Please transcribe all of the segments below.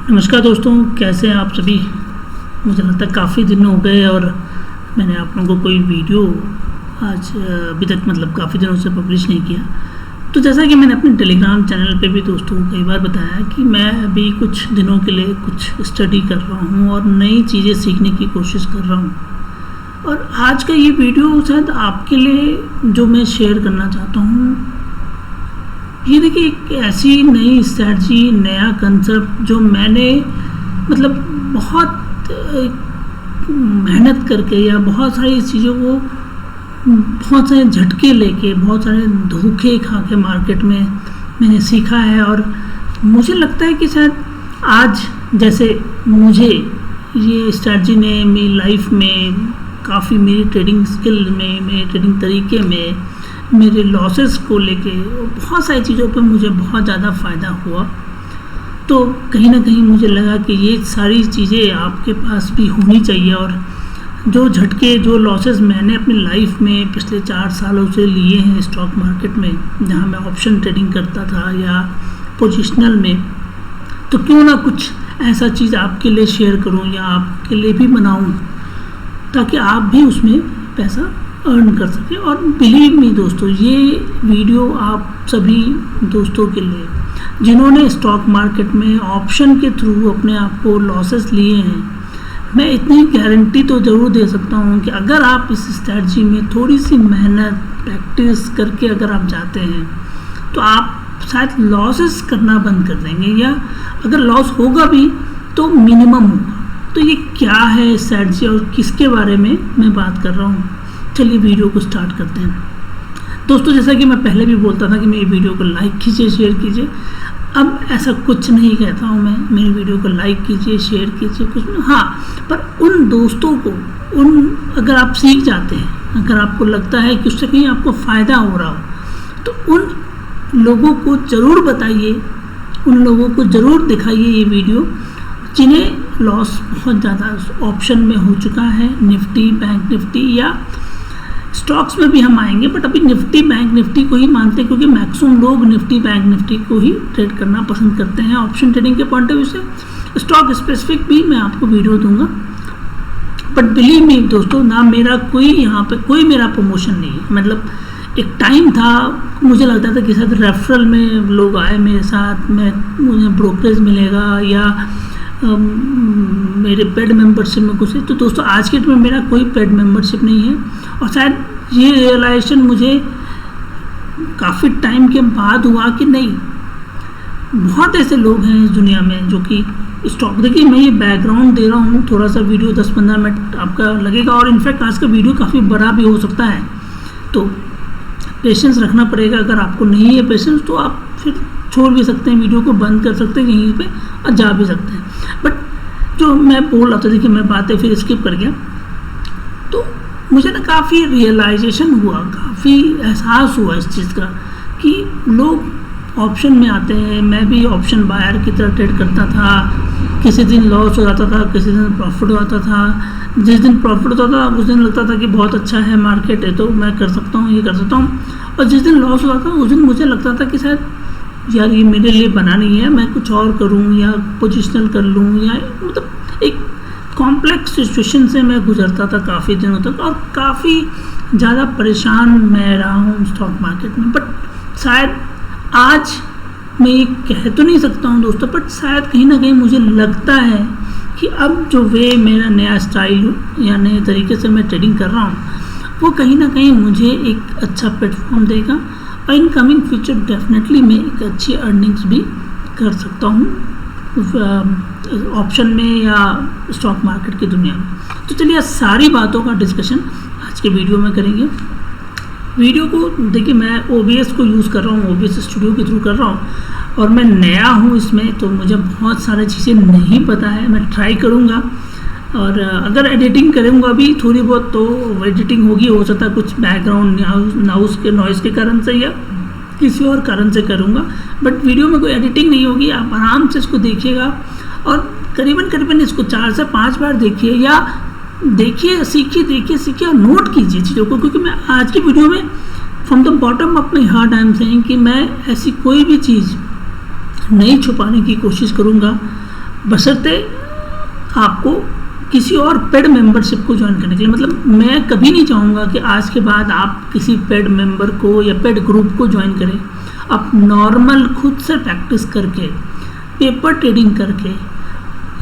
नमस्कार दोस्तों, कैसे हैं आप सभी। मुझे लगता है काफ़ी दिन हो गए और मैंने आप लोगों को कोई वीडियो आज अभी तक काफ़ी दिनों से पब्लिश नहीं किया। तो जैसा कि मैंने अपने टेलीग्राम चैनल पे भी दोस्तों को कई बार बताया कि मैं अभी कुछ दिनों के लिए कुछ स्टडी कर रहा हूँ और नई चीज़ें सीखने की कोशिश कर रहा हूँ। और आज का ये वीडियो शायद आपके लिए जो मैं शेयर करना चाहता हूँ, ये देखिए एक ऐसी नई स्ट्रैटेजी, नया कंसेप्ट जो मैंने बहुत मेहनत करके या बहुत सारी चीज़ों को बहुत सारे झटके लेके, बहुत सारे धोखे खा के मार्केट में मैंने सीखा है। और मुझे लगता है कि शायद आज जैसे मुझे ये स्ट्रैटेजी ने मेरी लाइफ में काफ़ी, मेरी ट्रेडिंग स्किल में, मेरे ट्रेडिंग तरीके में, मेरे लॉसेस को लेके बहुत सारी चीज़ों पे मुझे बहुत ज़्यादा फ़ायदा हुआ। तो कहीं ना कहीं मुझे लगा कि ये सारी चीज़ें आपके पास भी होनी चाहिए। और जो झटके, जो लॉसेस मैंने अपनी लाइफ में पिछले 4 सालों से लिए हैं स्टॉक मार्केट में, जहाँ मैं ऑप्शन ट्रेडिंग करता था या पोजिशनल में, तो क्यों ना कुछ ऐसा चीज़ आपके लिए शेयर करूँ या आपके लिए भी बनाऊँ ताकि आप भी उसमें पैसा अर्न कर सके। और बिलीव मी दोस्तों, ये वीडियो आप सभी दोस्तों के लिए जिन्होंने स्टॉक मार्केट में ऑप्शन के थ्रू अपने आप को लॉसेस लिए हैं, मैं इतनी गारंटी तो ज़रूर दे सकता हूँ कि अगर आप इस स्ट्रैटेजी में थोड़ी सी मेहनत, प्रैक्टिस करके अगर आप जाते हैं तो आप शायद लॉसेस करना बंद कर देंगे, या अगर लॉस होगा भी तो मिनिमम होगा। तो ये क्या है स्ट्रैटेजी और किसके बारे में मैं बात कर रहा हूँ, चलिए वीडियो को स्टार्ट करते हैं। दोस्तों, जैसा कि मैं पहले भी बोलता था कि मेरी वीडियो को लाइक कीजिए, शेयर कीजिए। अब ऐसा कुछ नहीं कहता हूँ मैं, मेरी वीडियो को लाइक कीजिए, शेयर कीजिए, कुछ नहीं। हाँ, पर उन दोस्तों को, अगर आप सीख जाते हैं, अगर आपको लगता है कि उससे कहीं आपको फ़ायदा हो रहा हो, तो उन लोगों को ज़रूर बताइए, उन लोगों को ज़रूर दिखाइए ये वीडियो जिन्हें लॉस बहुत ज़्यादा ऑप्शन में हो चुका है। निफ्टी, बैंक निफ्टी या स्टॉक्स में भी हम आएंगे, बट अभी निफ्टी, बैंक निफ्टी को ही मानते हैं क्योंकि मैक्सिमम लोग निफ्टी, बैंक निफ्टी को ही ट्रेड करना पसंद करते हैं ऑप्शन ट्रेडिंग के पॉइंट ऑफ व्यू से। स्टॉक स्पेसिफिक भी मैं आपको वीडियो दूंगा, बट बिलीव मी दोस्तों, ना मेरा कोई यहाँ पे कोई मेरा प्रमोशन नहीं है। एक टाइम था मुझे लगता था कि शायद रेफरल में लोग आए मेरे साथ, मुझे ब्रोकरेज मिलेगा या मेरे पेड मेंबरशिप में कुछ है। तो दोस्तों, आज के डेट में मेरा कोई पेड मेंबरशिप नहीं है। और शायद ये रियलाइजेशन मुझे काफ़ी टाइम के बाद हुआ कि नहीं, बहुत ऐसे लोग हैं इस दुनिया में जो कि स्टॉक, देखिए मैं ये बैकग्राउंड दे रहा हूँ, थोड़ा सा वीडियो 10-15 मिनट आपका लगेगा और इनफैक्ट आज का वीडियो काफ़ी बड़ा भी हो सकता है। तो पेशेंस रखना पड़ेगा। अगर आपको नहीं है पेशेंस तो आप फिर छोड़ भी सकते हैं, वीडियो को बंद कर सकते हैं यहीं पे और जा भी सकते हैं। बट जो मैं बोल रहा था, देखिए मैं बातें फिर स्किप कर गया, तो मुझे ना काफ़ी रियलाइजेशन हुआ, काफ़ी एहसास हुआ इस चीज़ का कि लोग ऑप्शन में आते हैं। मैं भी ऑप्शन बायर की तरह ट्रेड करता था, किसी दिन लॉस हो जाता था, किसी दिन प्रॉफिट हो जाता था। जिस दिन प्रॉफिट होता था उस दिन लगता था कि बहुत अच्छा है मार्केट है तो मैं कर सकता हूँ, ये कर सकता हूँ। और जिस दिन लॉस होता था उस दिन मुझे लगता था कि शायद यार ये मेरे लिए बना नहीं है, मैं कुछ और करूँ या पोजिशनल कर लूँ, या एक कॉम्प्लेक्स सिचुएशन से मैं गुजरता था काफ़ी दिनों तक और काफ़ी ज़्यादा परेशान मैं रहा हूँ स्टॉक मार्केट में। बट शायद आज मैं ये कह तो नहीं सकता हूँ दोस्तों, बट शायद कहीं ना कहीं मुझे लगता है कि अब जो वे मेरा नया स्टाइल या नए तरीके से मैं ट्रेडिंग कर रहा हूँ, वो कहीं ना कहीं मुझे एक अच्छा प्लेटफॉर्म देगा और इन कमिंग फ्यूचर डेफिनेटली मैं एक अच्छी अर्निंग्स भी कर सकता हूँ ऑप्शन में या स्टॉक मार्केट की दुनिया में। तो चलिए सारी बातों का डिस्कशन आज के वीडियो में करेंगे। वीडियो को देखिए, मैं OBS को यूज़ कर रहा हूँ, OBS स्टूडियो के थ्रू कर रहा हूँ और मैं नया हूँ इसमें, तो मुझे बहुत सारी चीज़ें नहीं पता है। मैं ट्राई करूँगा और अगर एडिटिंग करूँगा भी थोड़ी बहुत तो एडिटिंग होगी, हो सकता है कुछ बैकग्राउंड नॉइज़ के कारण से या किसी और कारण से करूँगा, बट वीडियो में कोई एडिटिंग नहीं होगी। आप आराम से इसको देखिएगा और करीबन इसको 4 से 5 बार देखिए, या देखिए, सीखिए और नोट कीजिए चीज़ों को, क्योंकि मैं आज की वीडियो में from the bottom of my heart I am saying कि मैं ऐसी कोई भी चीज़ नहीं छुपाने की कोशिश करूँगा बशर्ते आपको किसी और पेड मेंबरशिप को ज्वाइन करने के लिए। मतलब मैं कभी नहीं चाहूँगा कि आज के बाद आप किसी पेड मेंबर को या पेड ग्रुप को ज्वाइन करें। आप नॉर्मल खुद से प्रैक्टिस करके, पेपर ट्रेडिंग करके,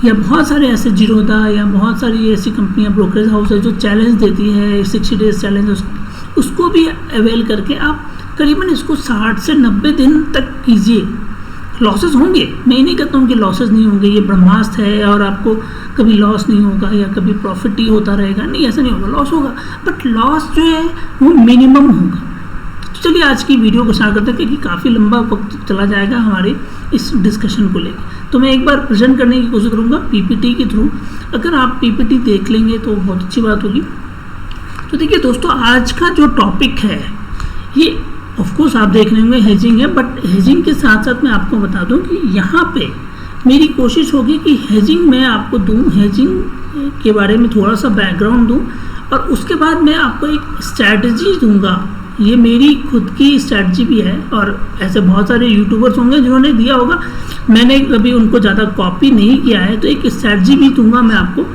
या बहुत सारे ऐसे जीरोधा या बहुत सारी ऐसी कंपनियां, ब्रोकरेज हाउस है जो चैलेंज देती है 60 डेज चैलेंज, उसको भी अवेल करके आप करीबन इसको 60 से 90 दिन तक कीजिए। लॉसेस होंगे, मैं नहीं कहता हूँ कि लॉसेस नहीं होंगे, ये ब्रह्मास्त्र है और आपको कभी लॉस नहीं होगा या कभी प्रॉफिट ही होता रहेगा, नहीं ऐसा नहीं होगा, लॉस होगा, बट लॉस जो है वो मिनिमम होगा। तो चलिए आज की वीडियो को स्टार्ट करते हैं क्योंकि काफ़ी लंबा वक्त चला जाएगा हमारे इस डिस्कशन को लेकर। तो मैं एक बार प्रेजेंट करने की कोशिश करूँगा पीपीटी के थ्रू। अगर आप पीपीटी देख लेंगे तो बहुत अच्छी बात होगी। तो देखिए दोस्तों, आज का जो टॉपिक है ये ऑफ कोर्स आप देख रहे होंगे हेजिंग है, बट हेजिंग के साथ साथ मैं आपको बता दूं कि यहाँ पे मेरी कोशिश होगी कि हेजिंग मैं आपको दूं, हेजिंग के बारे में थोड़ा सा बैकग्राउंड दूं और उसके बाद मैं आपको एक स्ट्रैटेजी दूंगा। ये मेरी खुद की स्ट्रैटेजी भी है और ऐसे बहुत सारे यूट्यूबर्स होंगे जिन्होंने दिया होगा, मैंने कभी उनको ज़्यादा कॉपी नहीं किया है। तो एक स्ट्रैटेजी भी दूंगा मैं आपको,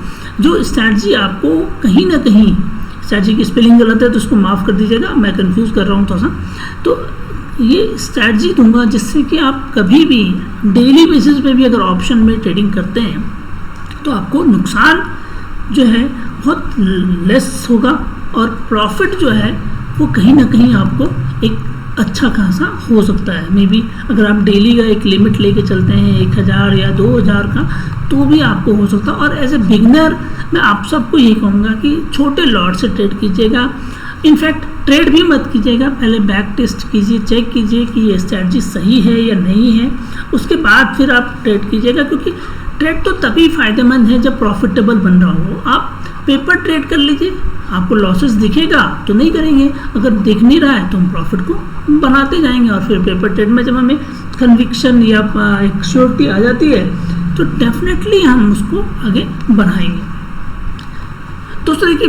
जो स्ट्रैटेजी आपको कहीं ना कहीं, स्ट्रैटेजी की स्पेलिंग गलत है तो उसको माफ़ कर दीजिएगा, मैं कंफ्यूज कर रहा हूँ थोड़ा सा। तो ये स्ट्रैटेजी दूंगा जिससे कि आप कभी भी डेली बेसिस पे भी अगर ऑप्शन में ट्रेडिंग करते हैं तो आपको नुकसान जो है बहुत लेस होगा और प्रॉफिट जो है वो कहीं ना कहीं आपको एक अच्छा खासा हो सकता है। मे बी अगर आप डेली का एक लिमिट लेके चलते हैं 1000 या 2000 का, तो भी आपको हो सकता है। और एज ए बिगनर मैं आप सबको यही कहूँगा कि छोटे लॉट से ट्रेड कीजिएगा। इनफैक्ट ट्रेड भी मत कीजिएगा, पहले बैक टेस्ट कीजिए, चेक कीजिए कि ये स्ट्रैटेजी सही है या नहीं है, उसके बाद फिर आप ट्रेड कीजिएगा। क्योंकि ट्रेड तो तभी फ़ायदेमंद है जब प्रॉफिटेबल बन रहा हो। आप पेपर ट्रेड कर लीजिए, आपको लॉसेस दिखेगा तो नहीं करेंगे, अगर दिख नहीं रहा है तो हम प्रॉफिट को बनाते जाएंगे। और फिर पेपर ट्रेड में जब हमें कन्विक्शन या एक श्योरिटी आ जाती है तो डेफिनेटली हम उसको आगे बढ़ाएंगे। दोस्तों देखिए,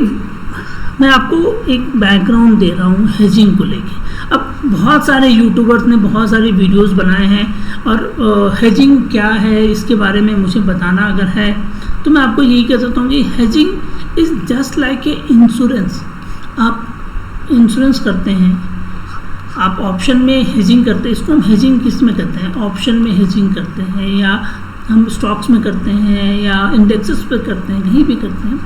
मैं आपको एक बैकग्राउंड दे रहा हूँ हेजिंग को लेके। अब बहुत सारे यूट्यूबर्स ने बहुत सारे वीडियोस बनाए हैं और हेजिंग क्या है इसके बारे में मुझे बताना अगर है तो मैं आपको यही कह सकता हूँ कि hedging is just like a insurance. आप इंश्योरेंस करते हैं, आप ऑप्शन में हेजिंग करते हैं, इसको हम हेजिंग किस में करते हैं, ऑप्शन में हेजिंग करते हैं, या हम स्टॉक्स में करते हैं, या इंडेक्सेस पे करते हैं, कहीं भी करते हैं।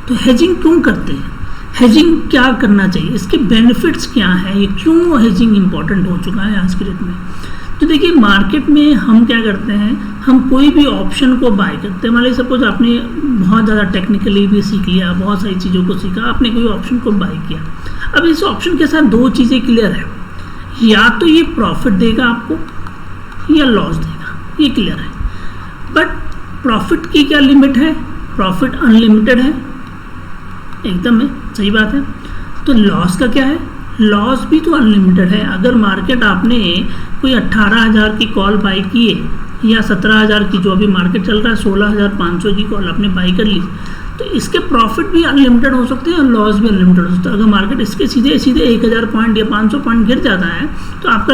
तो हेजिंग क्यों करते हैं, हेजिंग क्या करना चाहिए, इसके बेनिफिट्स क्या हैं, ये क्यों हेजिंग इम्पॉर्टेंट हो चुका है आज की डेट में। तो देखिए, मार्केट में हम क्या करते हैं, हम कोई भी ऑप्शन को बाय करते हैं। मान लीजिए सपोज आपने बहुत ज़्यादा टेक्निकली भी सीख लिया, बहुत सारी चीज़ों को सीखा, आपने कोई ऑप्शन को बाय किया। अब इस ऑप्शन के साथ दो चीज़ें क्लियर है, या तो ये प्रॉफिट देगा आपको या लॉस देगा, ये क्लियर है। बट प्रॉफिट की क्या लिमिट है, प्रॉफिट अनलिमिटेड है, एकदम है, सही बात है। तो लॉस का क्या है, लॉस भी तो अनलिमिटेड है। अगर मार्केट आपने कोई 18,000 की कॉल बाई की है या 17,000 की, जो अभी मार्केट चल रहा है 16,500 की कॉल आपने बाई कर ली, तो इसके प्रॉफिट भी अनलिमिटेड हो सकते हैं और लॉस भी अनलिमिटेड हो सकता है। अगर मार्केट इसके सीधे सीधे 1000 पॉइंट या 500 पॉइंट गिर जाता है तो आपका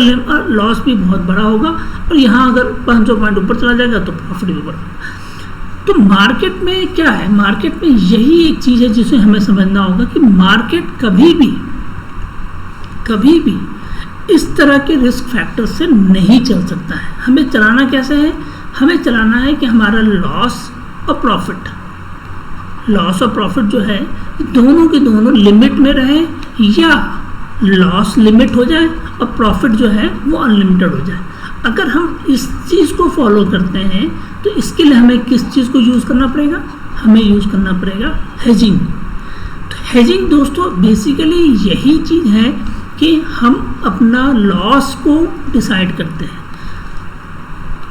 लॉस भी बहुत बड़ा होगा, और यहाँ अगर 500 पॉइंट ऊपर चला जाएगा तो प्रॉफिट भी बढ़ा। तो मार्केट में क्या है, मार्केट में यही एक चीज़ है जिसे हमें समझना होगा कि मार्केट कभी भी इस तरह के रिस्क फैक्टर से नहीं चल सकता है। हमें चलाना कैसे है, हमें चलाना है कि हमारा लॉस और प्रॉफिट जो है दोनों के दोनों लिमिट में रहे, या लॉस लिमिट हो जाए और प्रॉफिट जो है वो अनलिमिटेड हो जाए। अगर हम इस चीज़ को फॉलो करते हैं तो इसके लिए हमें किस चीज़ को यूज़ करना पड़ेगा, हमें यूज़ करना पड़ेगा हेजिंग। तो हेजिंग दोस्तों बेसिकली यही चीज़ है कि हम अपना लॉस को डिसाइड करते हैं।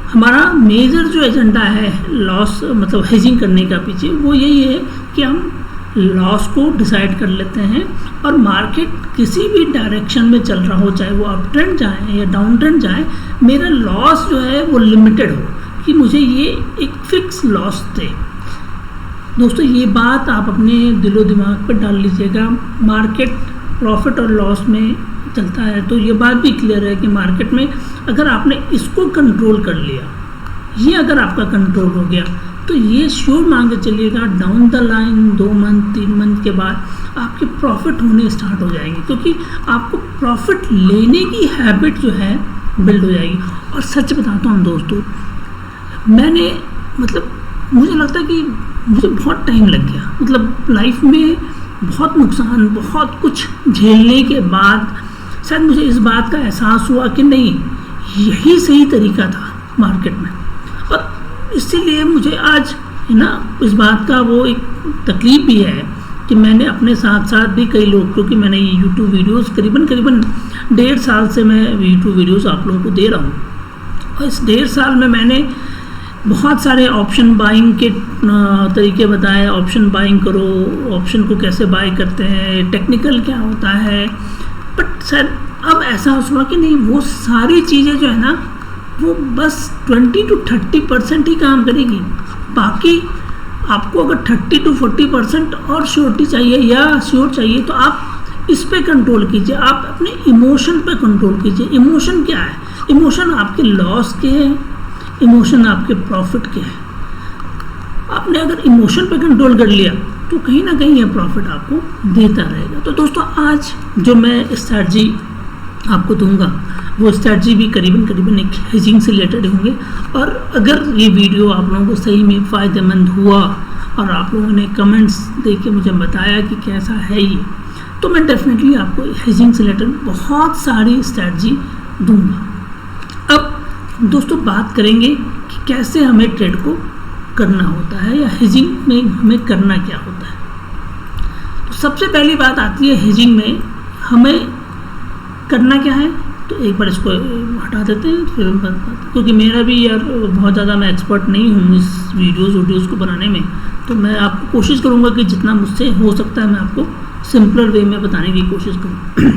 हमारा मेजर जो एजेंडा है लॉस मतलब हेजिंग करने का पीछे वो यही है कि हम लॉस को डिसाइड कर लेते हैं, और मार्केट किसी भी डायरेक्शन में चल रहा हो, चाहे वो अप ट्रेंड जाए या डाउन ट्रेंड जाए, मेरा लॉस जो है वो लिमिटेड हो, कि मुझे ये एक फिक्स लॉस दे। दोस्तों ये बात आप अपने दिलो दिमाग पर डाल लीजिएगा। मार्केट प्रॉफिट और लॉस में चलता है तो ये बात भी क्लियर है कि मार्केट में अगर आपने इसको कंट्रोल कर लिया, ये अगर आपका कंट्रोल हो गया तो ये श्योर मान के चलिएगा down the line 2 month 3 month के बाद आपके प्रॉफिट होने स्टार्ट हो जाएंगे, क्योंकि आपको प्रॉफिट लेने की हैबिट जो है बिल्ड हो जाएगी। और सच बताता हूँ दोस्तों, मैंने मतलब मुझे लगता है कि मुझे बहुत टाइम लग गया, मतलब लाइफ में बहुत नुकसान, बहुत कुछ झेलने के बाद शायद मुझे इस बात का एहसास हुआ कि नहीं, यही सही तरीका था मार्केट में। और इसीलिए मुझे आज है ना इस बात का वो एक तकलीफ भी है कि मैंने अपने साथ साथ भी कई लोग, क्योंकि मैंने ये यूट्यूब वीडियोस करीबन 1.5 साल से मैं यूट्यूब वीडियोस आप लोगों को दे रहा हूँ, और इस 1.5 साल में मैंने बहुत सारे ऑप्शन बाइंग के तरीके बताए। ऑप्शन बाइंग करो, ऑप्शन को कैसे बाय करते हैं, टेक्निकल क्या होता है। बट सर अब ऐसा हुआ कि नहीं, वो सारी चीज़ें जो है ना वो बस 20 to 30% ही काम करेगी। बाकी आपको अगर 30 to 40% और श्योरिटी चाहिए या श्योर चाहिए तो आप इस पे कंट्रोल कीजिए, आप अपने इमोशन पे कंट्रोल कीजिए। इमोशन क्या है? इमोशन आपके लॉस के हैं, इमोशन आपके प्रॉफिट के हैं। आपने अगर इमोशन पे कंट्रोल कर लिया तो कहीं ना कहीं ये प्रॉफिट आपको देता रहेगा। तो दोस्तों आज जो मैं स्ट्रैटेजी आपको दूंगा वो स्ट्रैटेजी भी करीबन एक हेजिंग से रिलेटेड होंगे। और अगर ये वीडियो आप लोगों को सही में फ़ायदेमंद हुआ और आप लोगों ने कमेंट्स दे के मुझे बताया कि कैसा है ये, तो मैं डेफिनेटली आपको हेजिंग से रिलेटेड बहुत सारी स्ट्रैटेजी दूंगा। अब दोस्तों बात करेंगे कि कैसे हमें ट्रेड को करना होता है या हेजिंग में हमें करना क्या होता है। तो सबसे पहली बात आती है हेजिंग में हमें करना क्या है। तो एक बार इसको हटा देते हैं फिर हम बात, क्योंकि मेरा भी यार बहुत ज़्यादा मैं एक्सपर्ट नहीं हूँ इस वीडियोज़ को बनाने में, तो मैं आपको कोशिश करूँगा कि जितना मुझसे हो सकता है मैं आपको सिंपलर वे में बताने की कोशिश करूँ।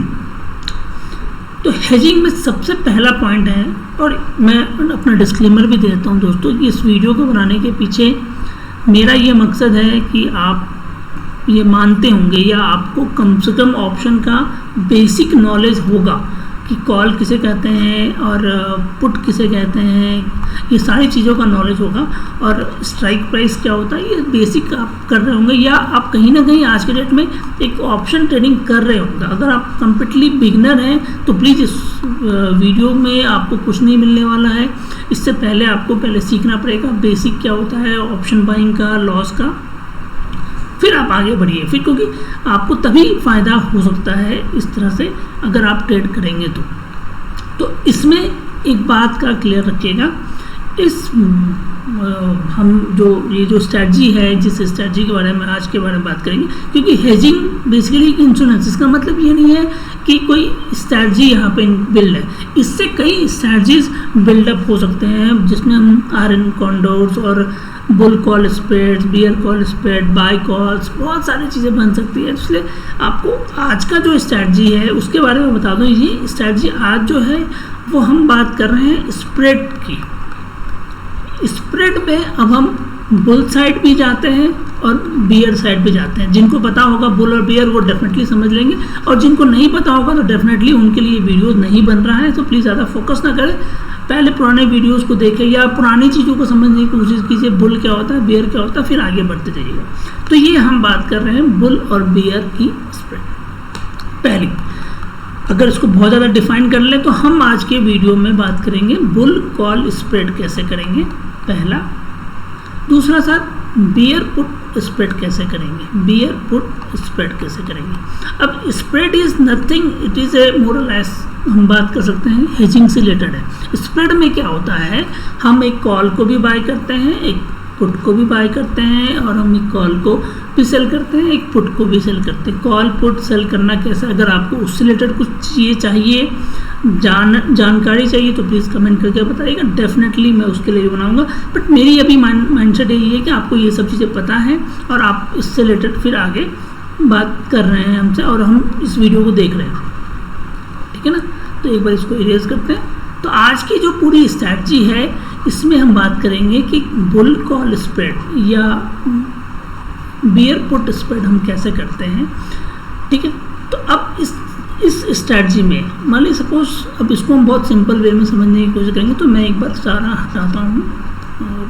तो हेजिंग में सबसे पहला पॉइंट है, और मैं अपना डिस्क्लेमर भी देता हूँ दोस्तों कि इस वीडियो को बनाने के पीछे मेरा ये मकसद है कि आप ये मानते होंगे या आपको कम से कम ऑप्शन का बेसिक नॉलेज होगा कि कॉल किसे कहते हैं और पुट किसे कहते हैं, ये सारी चीज़ों का नॉलेज होगा। और स्ट्राइक प्राइस क्या होता है ये बेसिक आप कर रहे होंगे, या आप कहीं ना कहीं आज के डेट में एक ऑप्शन ट्रेडिंग कर रहे होंगे। अगर आप कम्प्लीटली बिगनर हैं तो प्लीज़ इस वीडियो में आपको कुछ नहीं मिलने वाला है। इससे पहले आपको पहले सीखना पड़ेगा बेसिक क्या होता है ऑप्शन बाइंग का, लॉस का, फिर आप आगे बढ़िए। फिर क्योंकि आपको तभी फ़ायदा हो सकता है इस तरह से अगर आप ट्रेड करेंगे तो इसमें एक बात का क्लियर रखिएगा, इस हम ये जो स्ट्रैटेजी है, जिस स्ट्रैटेजी के बारे में आज के बारे में बात करेंगे, क्योंकि हेजिंग बेसिकली इंश्योरेंस, इसका मतलब ये नहीं है कि कोई स्ट्रैटेजी यहाँ पे बिल्ड है। इससे कई स्ट्रैटेजीज बिल्डअप हो सकते हैं जिसमें हम आयरन कॉन्डोर्स और bull call spreads, bear call spread, buy calls, बहुत सारी चीज़ें बन सकती है। इसलिए आपको आज का जो स्ट्रैटेजी है उसके बारे में बता दूँ। ये स्ट्रैटेजी आज जो है वो हम बात कर रहे हैं स्प्रेड की। स्प्रेड पे अब हम बुल साइड भी जाते हैं और बियर साइड भी जाते हैं। जिनको पता होगा बुल और बियर वो डेफिनेटली समझ लेंगे, और जिनको नहीं पता होगा तो डेफिनेटली उनके लिए वीडियो नहीं बन रहा है। तो प्लीज़ ज़्यादा फोकस ना करें, पहले पुराने वीडियोस को देखें या पुरानी चीज़ों को समझने की कोशिश कीजिए, बुल क्या होता है, बियर क्या होता है, फिर आगे बढ़ते जाइएगा। तो ये हम बात कर रहे हैं बुल और बियर की स्प्रेड। पहली, अगर इसको बहुत ज़्यादा डिफाइन कर लें तो हम आज के वीडियो में बात करेंगे बुल कॉल स्प्रेड कैसे करेंगे, पहला। दूसरा सर बियर पुट स्प्रेड कैसे करेंगे, बियर पुट स्प्रेड कैसे करेंगे। अब spread is nothing, it is a more less हम बात कर सकते हैं हेजिंग से रिलेटेड है। स्प्रेड में क्या होता है, हम एक कॉल को भी बाय करते हैं, एक पुट को भी बाय करते हैं, और हम एक कॉल को भी सेल करते हैं, एक पुट को भी सेल करते हैं। कॉल पुट सेल करना कैसा, अगर आपको उससे रिलेटेड कुछ चीज़ें चाहिए, जानकारी चाहिए तो प्लीज़ कमेंट करके बताइएगा, डेफिनेटली मैं उसके लिए बनाऊंगा। बट मेरी अभी माइंडसेट यही है कि आपको ये सब चीज़ें पता है और आप इससे रिलेटेड फिर आगे बात कर रहे हैं हमसे, और हम इस वीडियो को देख रहे हैं, ठीक है ना। तो एक बार इसको इरेज करते हैं। तो आज की जो पूरी स्ट्रैटेजी है इसमें हम बात करेंगे कि बुल कॉल स्प्रेड या बियर पुट स्प्रेड हम कैसे करते हैं, ठीक है। तो अब इस स्ट्रैटेजी में मान लीजिए सपोज, अब इसको हम बहुत सिंपल वे में समझने की कोशिश करेंगे। तो मैं एक बार सारा हटाता हूँ, और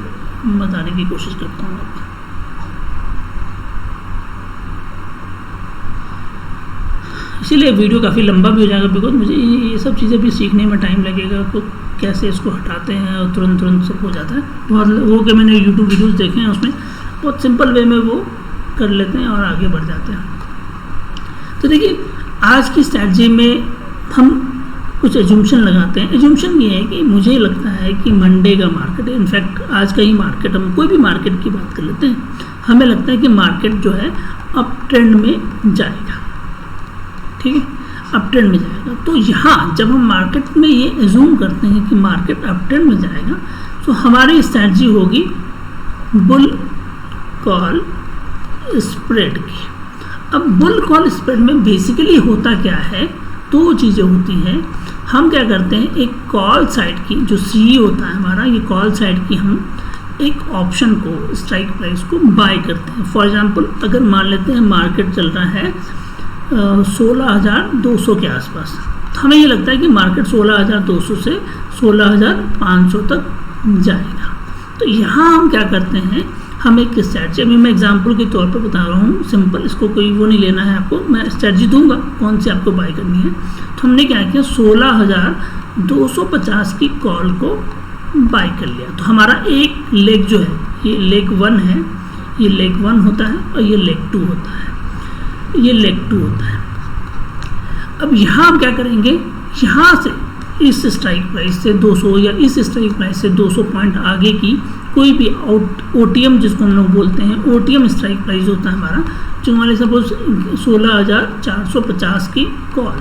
बताने की कोशिश करता हूँ आपको। इसीलिए वीडियो काफ़ी लंबा भी हो जाएगा, बिकॉज मुझे ये सब चीज़ें भी सीखने में टाइम लगेगा, तो कैसे इसको हटाते हैं और तुरंत सब हो जाता है। बहुत वो कि मैंने यूट्यूब वीडियोस देखे हैं, उसमें बहुत सिंपल वे में वो कर लेते हैं और आगे बढ़ जाते हैं। तो देखिए, आज की स्ट्रैटेजी में हम कुछ एज्यूम्पशन लगाते हैं। एज्यूम्पशन ये है कि मुझे लगता है कि मंडे का मार्केट है, इनफैक्ट आज का ही मार्केट, हम कोई भी मार्केट की बात कर लेते हैं, हमें लगता है कि मार्केट जो है अप ट्रेंड में जाएगा, ठीक है, अप ट्रेंड में जाएगा। तो यहाँ जब हम मार्केट में ये एज्यूम करते हैं कि मार्केट अप ट्रेंड में जाएगा, तो हमारी स्ट्रैटेजी होगी बुल कॉल स्प्रेड की। अब बुल कॉल स्प्रेड में बेसिकली होता क्या है, दो चीज़ें होती हैं। हम क्या करते हैं, एक कॉल साइड की जो सी होता है हमारा, ये कॉल साइड की हम एक ऑप्शन को, स्ट्राइक प्राइस को बाय करते हैं। फॉर एग्जांपल, अगर मान लेते हैं मार्केट चल रहा है 16,200 के आसपास, तो हमें ये लगता है कि मार्केट 16,200 से 16,500 तक जाएगा। तो यहाँ हम क्या करते हैं, हम एक स्ट्रैटेजी, अभी मैं एग्जांपल के तौर पे बता रहा हूँ, सिंपल, इसको कोई वो नहीं लेना है आपको, मैं स्ट्रैटेजी दूंगा कौन सी आपको बाय करनी है। तो हमने क्या किया, 16,250 की कॉल को बाय कर लिया। तो हमारा एक लेग जो है, ये लेग 1 है, ये लेग 1 होता है और ये लेग 2 होता है, ये लेग 2 होता है। अब यहाँ हम क्या करेंगे, यहाँ से इस स्ट्राइक प्राइस से 200 या इस स्ट्राइक प्राइस से 200 पॉइंट आगे की कोई भी ओटीएम, जिसको हम लोग बोलते हैं, ओटीएम स्ट्राइक प्राइस होता है हमारा, जो हमारे सपोज 16,450 की कॉल।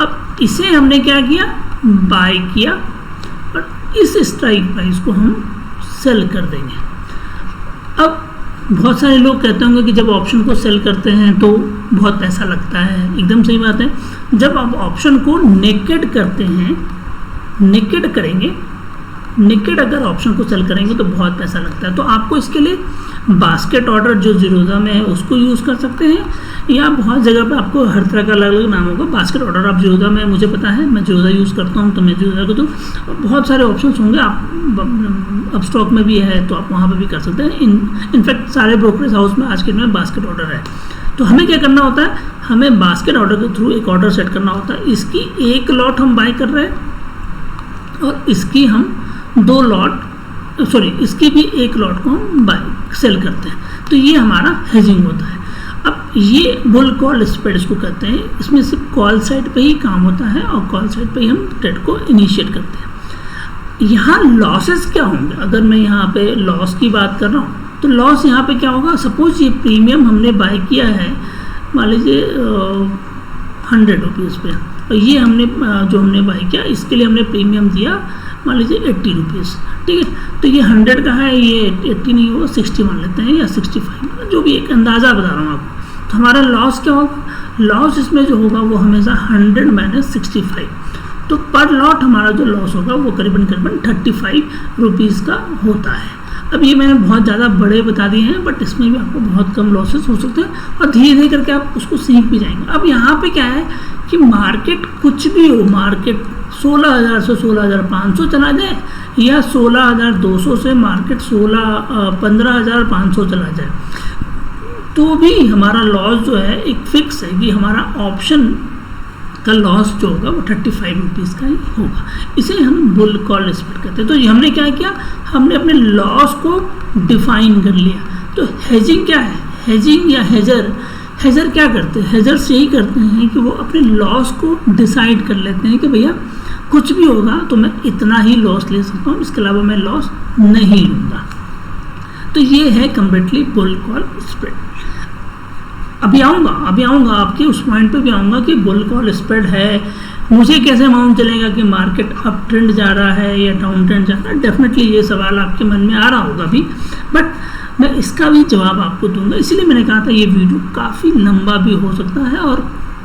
अब इसे हमने क्या किया, बाय किया और इस स्ट्राइक प्राइस को हम सेल कर देंगे। अब बहुत सारे लोग कहते होंगे कि जब ऑप्शन को सेल करते हैं तो बहुत पैसा लगता है, एकदम सही बात है। जब आप ऑप्शन को नेकेड करते हैं, नेकेड करेंगे, नेकेड अगर ऑप्शन को सेल करेंगे तो बहुत पैसा लगता है। तो आपको इसके लिए बास्केट ऑर्डर जो जीरोधा में है उसको यूज़ कर सकते हैं, या बहुत जगह पे आपको हर तरह का अलग अलग नाम होगा। बास्केट ऑर्डर आप जीरोधा में, मुझे पता है, मैं जीरोधा यूज़ करता हूँ, तो मैं जीरोधा को, तो बहुत सारे ऑप्शंस होंगे, आप अब स्टॉक में भी है तो आप वहाँ पर भी कर सकते हैं। इनफैक्ट सारे ब्रोकरेज हाउस में आज के दिन में बास्केट ऑर्डर है। तो हमें क्या करना होता है, हमें बास्केट ऑर्डर के थ्रू एक ऑर्डर सेट करना होता है। इसकी एक लॉट हम बाय कर रहे हैं और इसकी हम 2 लॉट, सॉरी, इसकी भी एक लॉट को हम बाय सेल करते हैं। तो ये हमारा हेजिंग होता है। अब ये बुल कॉल स्प्रेड इसको कहते हैं, इसमें सिर्फ कॉल साइड पे ही काम होता है और कॉल साइड पे ही हम ट्रेड को इनिशिएट करते हैं। यहाँ लॉसेस क्या होंगे, अगर मैं यहाँ पे लॉस की बात कर रहा हूँ तो लॉस यहाँ पे क्या होगा, सपोज ये प्रीमियम हमने बाय किया है मान लीजिए 100 रुपीज़ पे, और ये हमने जो हमने बाय किया इसके लिए हमने प्रीमियम दिया मान लीजिए 80 रुपीज़, ठीक है। तो ये 100 का है, ये 80 नहीं होगा, 60 मान लेते हैं या 65, जो भी एक अंदाज़ा बता रहा हूँ आपको। तो हमारा लॉस क्या होगा, लॉस इसमें जो होगा वो हमेशा 100 माइनस 65, तो पर लॉट हमारा जो लॉस होगा वो करीबन 35 रुपीज़ का होता है। अब ये मैंने बहुत ज़्यादा बड़े बता दिए हैं, बट इसमें भी आपको बहुत कम लॉसेस हो सकते हैं और धीरे धीरे करके आप उसको सीख भी जाएंगे। अब यहाँ पे क्या है कि मार्केट कुछ भी हो, मार्केट 16,000 से 16,500 चला जाए या 16,200 से मार्केट 15,500 चला जाए, तो भी हमारा लॉस जो है एक फिक्स है कि हमारा ऑप्शन का लॉस जो होगा वो 35 रुपीज़ का ही होगा। इसे हम बुल कॉल स्प्रेड कहते हैं। तो हमने क्या किया, हमने अपने लॉस को डिफाइन कर लिया। तो हेजिंग क्या है, हेजिंग या हेजर क्या करते हैं, हेजर्स यही करते हैं कि वो अपने लॉस को डिसाइड कर लेते हैं कि भैया कुछ भी होगा तो मैं इतना ही लॉस ले सकता हूँ, इसके अलावा मैं लॉस नहीं लूँगा। तो ये है कम्प्लीटली बुल कॉल स्प्रेड। अभी आऊँगा आपके उस पॉइंट पे भी आऊँगा कि बुल कॉल स्प्रेड है, मुझे कैसे मालूम चलेगा कि मार्केट अप ट्रेंड जा रहा है या डाउन ट्रेंड जा रहा है। डेफिनेटली ये सवाल आपके मन में आ रहा होगा भी, बट मैं इसका भी जवाब आपको दूंगा। इसीलिए मैंने कहा था ये वीडियो काफ़ी लंबा भी हो सकता है और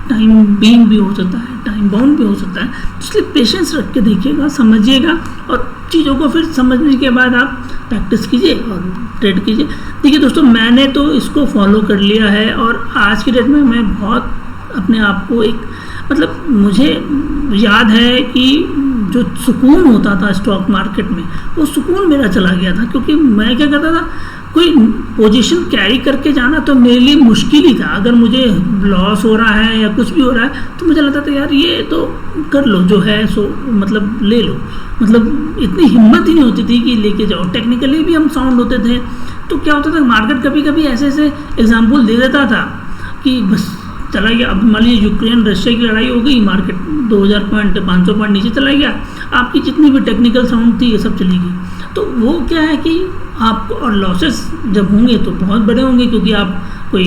टाइम बीइंग भी हो सकता है, टाइम बाउंड भी हो सकता है। इसलिए पेशेंस रख के देखिएगा, समझिएगा और चीज़ों को फिर समझने के बाद आप प्रैक्टिस कीजिए और ट्रेड कीजिए। देखिए दोस्तों, मैंने तो इसको फॉलो कर लिया है और आज की डेट में मैं बहुत अपने आप को एक, मतलब मुझे याद है कि जो सुकून होता था स्टॉक मार्केट में, वो सुकून मेरा चला गया था। क्योंकि मैं क्या करता था, कोई पोजीशन कैरी करके जाना तो मेरे लिए मुश्किल ही था। अगर मुझे लॉस हो रहा है या कुछ भी हो रहा है तो मुझे लगता था यार ये तो कर लो, जो है सो मतलब ले लो। मतलब इतनी हिम्मत ही नहीं होती थी कि लेके जाओ। टेक्निकली भी हम साउंड होते थे, तो क्या होता था मार्केट कभी कभी ऐसे ऐसे एग्जाम्पल दे देता था कि बस चला गया। अब मान लीजिए यूक्रेन रशिया की लड़ाई हो गई, मार्केट 2000 पॉइंट 500 पॉइंट नीचे चला गया, आपकी जितनी भी टेक्निकल साउंड थी ये सब चली गई। तो वो क्या है कि आपको, और लॉसेस जब होंगे तो बहुत बड़े होंगे, क्योंकि आप कोई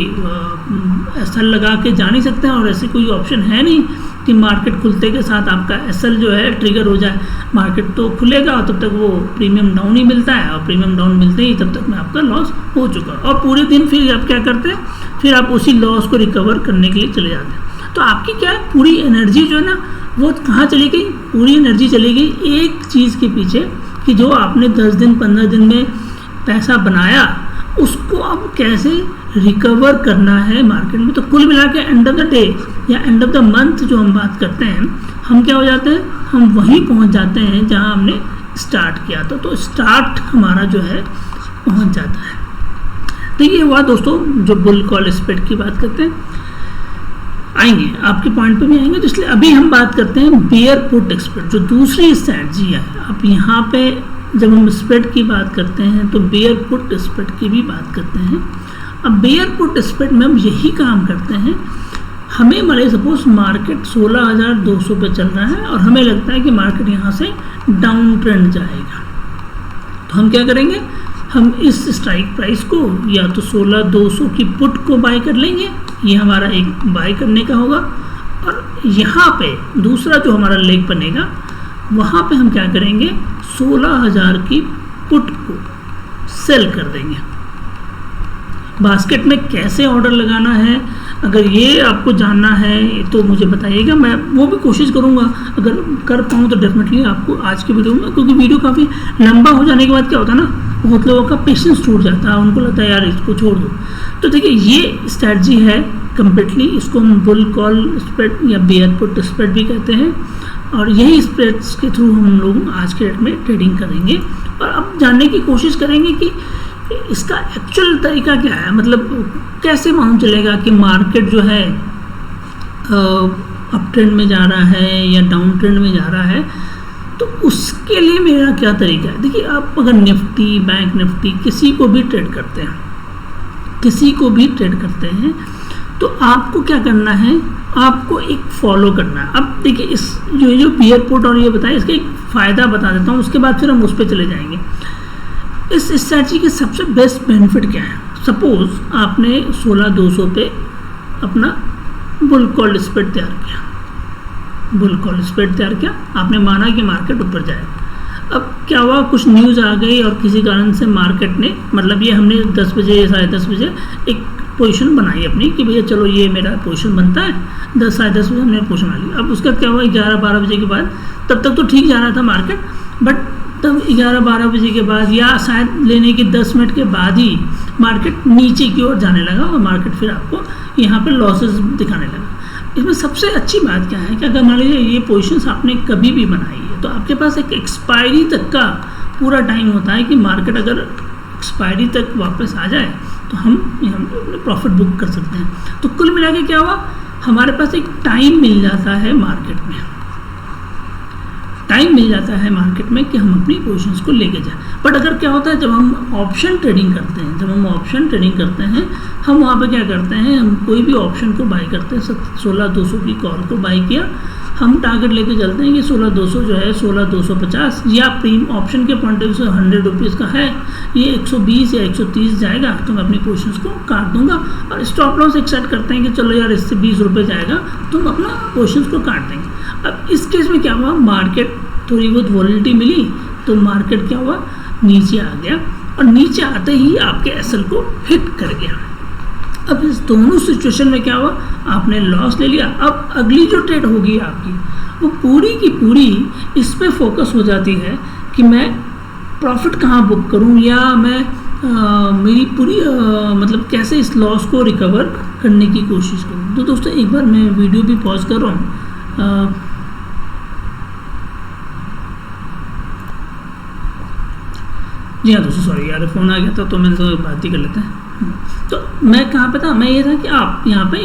एसएल लगा के जा नहीं सकते हैं, और ऐसे कोई ऑप्शन है नहीं कि मार्केट खुलते के साथ आपका एसएल जो है ट्रिगर हो जाए। मार्केट तो खुलेगा और तब तक वो प्रीमियम डाउन ही मिलता है, और प्रीमियम डाउन मिलते ही तब तक में आपका लॉस हो चुका, और पूरे दिन फिर आप क्या करते हैं, फिर आप उसी लॉस को रिकवर करने के लिए चले जाते हैं। तो आपकी क्या है, पूरी एनर्जी जो है ना वो कहाँ चली गई, पूरी एनर्जी चली गई एक चीज़ के पीछे, कि जो आपने 10 दिन 15 दिन में पैसा बनाया उसको अब कैसे रिकवर करना है मार्केट में। तो कुल मिला के एंड ऑफ द डे या एंड ऑफ द मंथ जो हम बात करते हैं, हम क्या हो जाते हैं, हम वहीं पहुंच जाते हैं जहां हमने स्टार्ट किया था। तो स्टार्ट हमारा जो है पहुंच जाता है। तो ये हुआ दोस्तों जो बुल कॉल स्प्रेड की बात करते हैं। आएंगे आपके पॉइंट पे भी आएंगे, तो इसलिए अभी हम बात करते हैं बेयर पुट स्प्रेड, जो दूसरी स्ट्रैटेजी है। अब यहाँ पे जब हम स्प्रेड की बात करते हैं तो बेयर पुट स्प्रेड की भी बात करते हैं। अब बेयर पुट स्प्रेड में हम यही काम करते हैं, हमें मान सपोज मार्केट 16,200 पे चल रहा है और हमें लगता है कि मार्केट यहाँ से डाउन ट्रेंड जाएगा, तो हम क्या करेंगे, हम इस स्ट्राइक प्राइस को या तो 16,200 की पुट को बाय कर लेंगे, ये हमारा एक बाय करने का होगा, और यहाँ पे दूसरा जो हमारा लेग बनेगा वहाँ पे हम क्या करेंगे, 16,000 की पुट को सेल कर देंगे। बास्केट में कैसे ऑर्डर लगाना है, अगर ये आपको जानना है तो मुझे बताइएगा, मैं वो भी कोशिश करूँगा, अगर कर पाऊँ तो डेफिनेटली आपको आज के वीडियो में, क्योंकि वीडियो काफ़ी लंबा हो जाने के बाद क्या होता है ना, बहुत लोगों का पेशेंस टूट जाता है, उनको लगता है यार इसको छोड़ दो। तो देखिए ये स्ट्रैटेजी है कम्प्लीटली, इसको हम बुल कॉल स्प्रेड या बेयर पुट स्प्रेड भी कहते हैं, और यही स्प्रेड्स के थ्रू हम लोग आज के डेट में ट्रेडिंग करेंगे। और अब जानने की कोशिश करेंगे कि इसका एक्चुअल तरीका क्या है, मतलब कैसे मालूम चलेगा कि मार्केट जो है अप ट्रेंड में जा रहा है या डाउन ट्रेंड में जा रहा है। तो उसके लिए मेरा क्या तरीका है, देखिए आप अगर निफ्टी, बैंक निफ्टी किसी को भी ट्रेड करते हैं, किसी को भी ट्रेड करते हैं, तो आपको क्या करना है, आपको एक फॉलो करना है। अब देखिए इस जो बेयर पुट और ये बताया, इसका एक फ़ायदा बता देता हूँ, उसके बाद फिर हम उस पर चले जाएंगे। इस स्ट्रैटेजी के सबसे बेस्ट बेनिफिट क्या है, सपोज आपने 16,200 पे अपना बुल कॉल स्प्रेड तैयार किया, बुल कॉल स्प्रेड तैयार किया, आपने माना कि मार्केट ऊपर जाएगा। अब क्या हुआ, कुछ न्यूज़ आ गई और किसी कारण से मार्केट ने, मतलब ये हमने 10 बजे 10:30 बजे एक पोजीशन बनाई अपनी कि भैया चलो ये मेरा पोजीशन बनता है, 10 साढ़े 10 बजे हमने पोजीशन बना ली। अब उसका क्या हुआ, 11-12 बजे के बाद, तब तक तो ठीक जा रहा था मार्केट, बट तब 11-12 बजे के बाद या शायद लेने के 10 मिनट के बाद ही मार्केट नीचे की ओर जाने लगा, और मार्केट फिर आपको यहाँ पर लॉसेस दिखाने लगा। इसमें सबसे अच्छी बात क्या है कि अगर मान लीजिए ये पोजीशंस आपने कभी भी बनाई है, तो आपके पास एक एक्सपायरी तक का पूरा टाइम होता है कि मार्केट अगर एक्सपायरी तक वापस आ जाए तो हम अपने प्रॉफिट बुक कर सकते हैं। तो कुल मिला के क्या हुआ, हमारे पास एक टाइम मिल जाता है मार्केट में, टाइम मिल जाता है मार्केट में कि हम अपनी पोजीशंस को लेके जाएं। बट अगर क्या होता है, जब हम ऑप्शन ट्रेडिंग करते हैं, जब हम ऑप्शन ट्रेडिंग करते हैं, हम वहाँ पे क्या करते हैं, हम कोई भी ऑप्शन को बाई करते हैं, 16,200 की कॉल को बाई किया, हम टारगेट लेके चलते हैं कि 16,200 जो है 16,250, या प्रीम ऑप्शन के पॉइंट ऑफ व्यू से 100 रुपीज़ का है, ये 120 या 130 जाएगा तो मैं अपनी पोजीशंस को काट दूंगा, और स्टॉप लॉस एक सेट करते हैं कि चलो यार इससे 20 रुपये जाएगा तो हम अपना पोजीशंस को काट देंगे। अब इस केस में क्या हुआ, मार्केट थोड़ी बहुत वॉलिडिटी मिली तो मार्केट क्या हुआ, नीचे आ गया, और नीचे आते ही आपके एसएल को हिट कर गया। अब इस दोनों सिचुएशन में क्या हुआ, आपने लॉस ले लिया। अब अगली जो ट्रेड होगी आपकी, वो पूरी की पूरी इस पे फोकस हो जाती है कि मैं प्रॉफिट कहाँ बुक करूँ, या मैं मेरी पूरी मतलब कैसे इस लॉस को रिकवर करने की कोशिश करूँ। तो दोस्तों एक बार मैं वीडियो भी पॉज कर रहा हूँ, जी हाँ दोस्तों, सॉरी यार फ़ोन आ गया था तो मैंने तो बात ही कर लेते हैं। तो मैं कहाँ पे था, मैं ये था कि आप यहाँ पे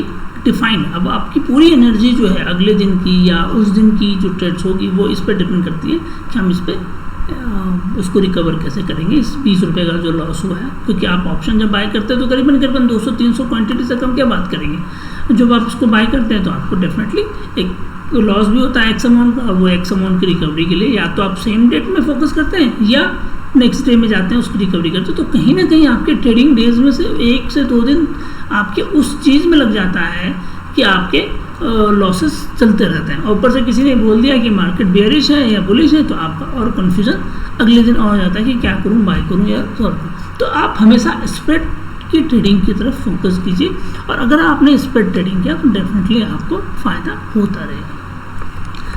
डिफाइन, अब आपकी पूरी एनर्जी जो है अगले दिन की या उस दिन की जो ट्रेड्स होगी वो इस पर डिपेंड करती है कि हम इस पर उसको रिकवर कैसे करेंगे, इस 20 रुपये का जो लॉस हुआ है। क्योंकि आप ऑप्शन जब बाय करते हैं तो करीबन करीबन 200-300 क्वांटिटी से कम क्या बात करेंगे। जब आप उसको बाय करते हैं तो आपको डेफिनेटली एक लॉस भी होता है एक्स अमाउंट का, और वो एक्स अमाउंट की रिकवरी के लिए या तो आप सेम डेट में फोकस करते हैं या नेक्स्ट डे में जाते हैं उसकी रिकवरी करते हैं। तो कहीं ना कहीं आपके ट्रेडिंग डेज में से 1 से 2 दिन आपके उस चीज़ में लग जाता है कि आपके लॉसेस चलते रहते हैं। और ऊपर से किसी ने बोल दिया कि मार्केट बेयरिश है या बुलिश है तो आपका और कन्फ्यूजन अगले दिन और हो जाता है कि क्या करूं, बाय करूं या सॉल्व करूं। तो आप हमेशा स्प्रेड की ट्रेडिंग की तरफ फोकस कीजिए, और अगर आपने स्प्रेड ट्रेडिंग किया तो डेफिनेटली आपको फ़ायदा होता रहेगा।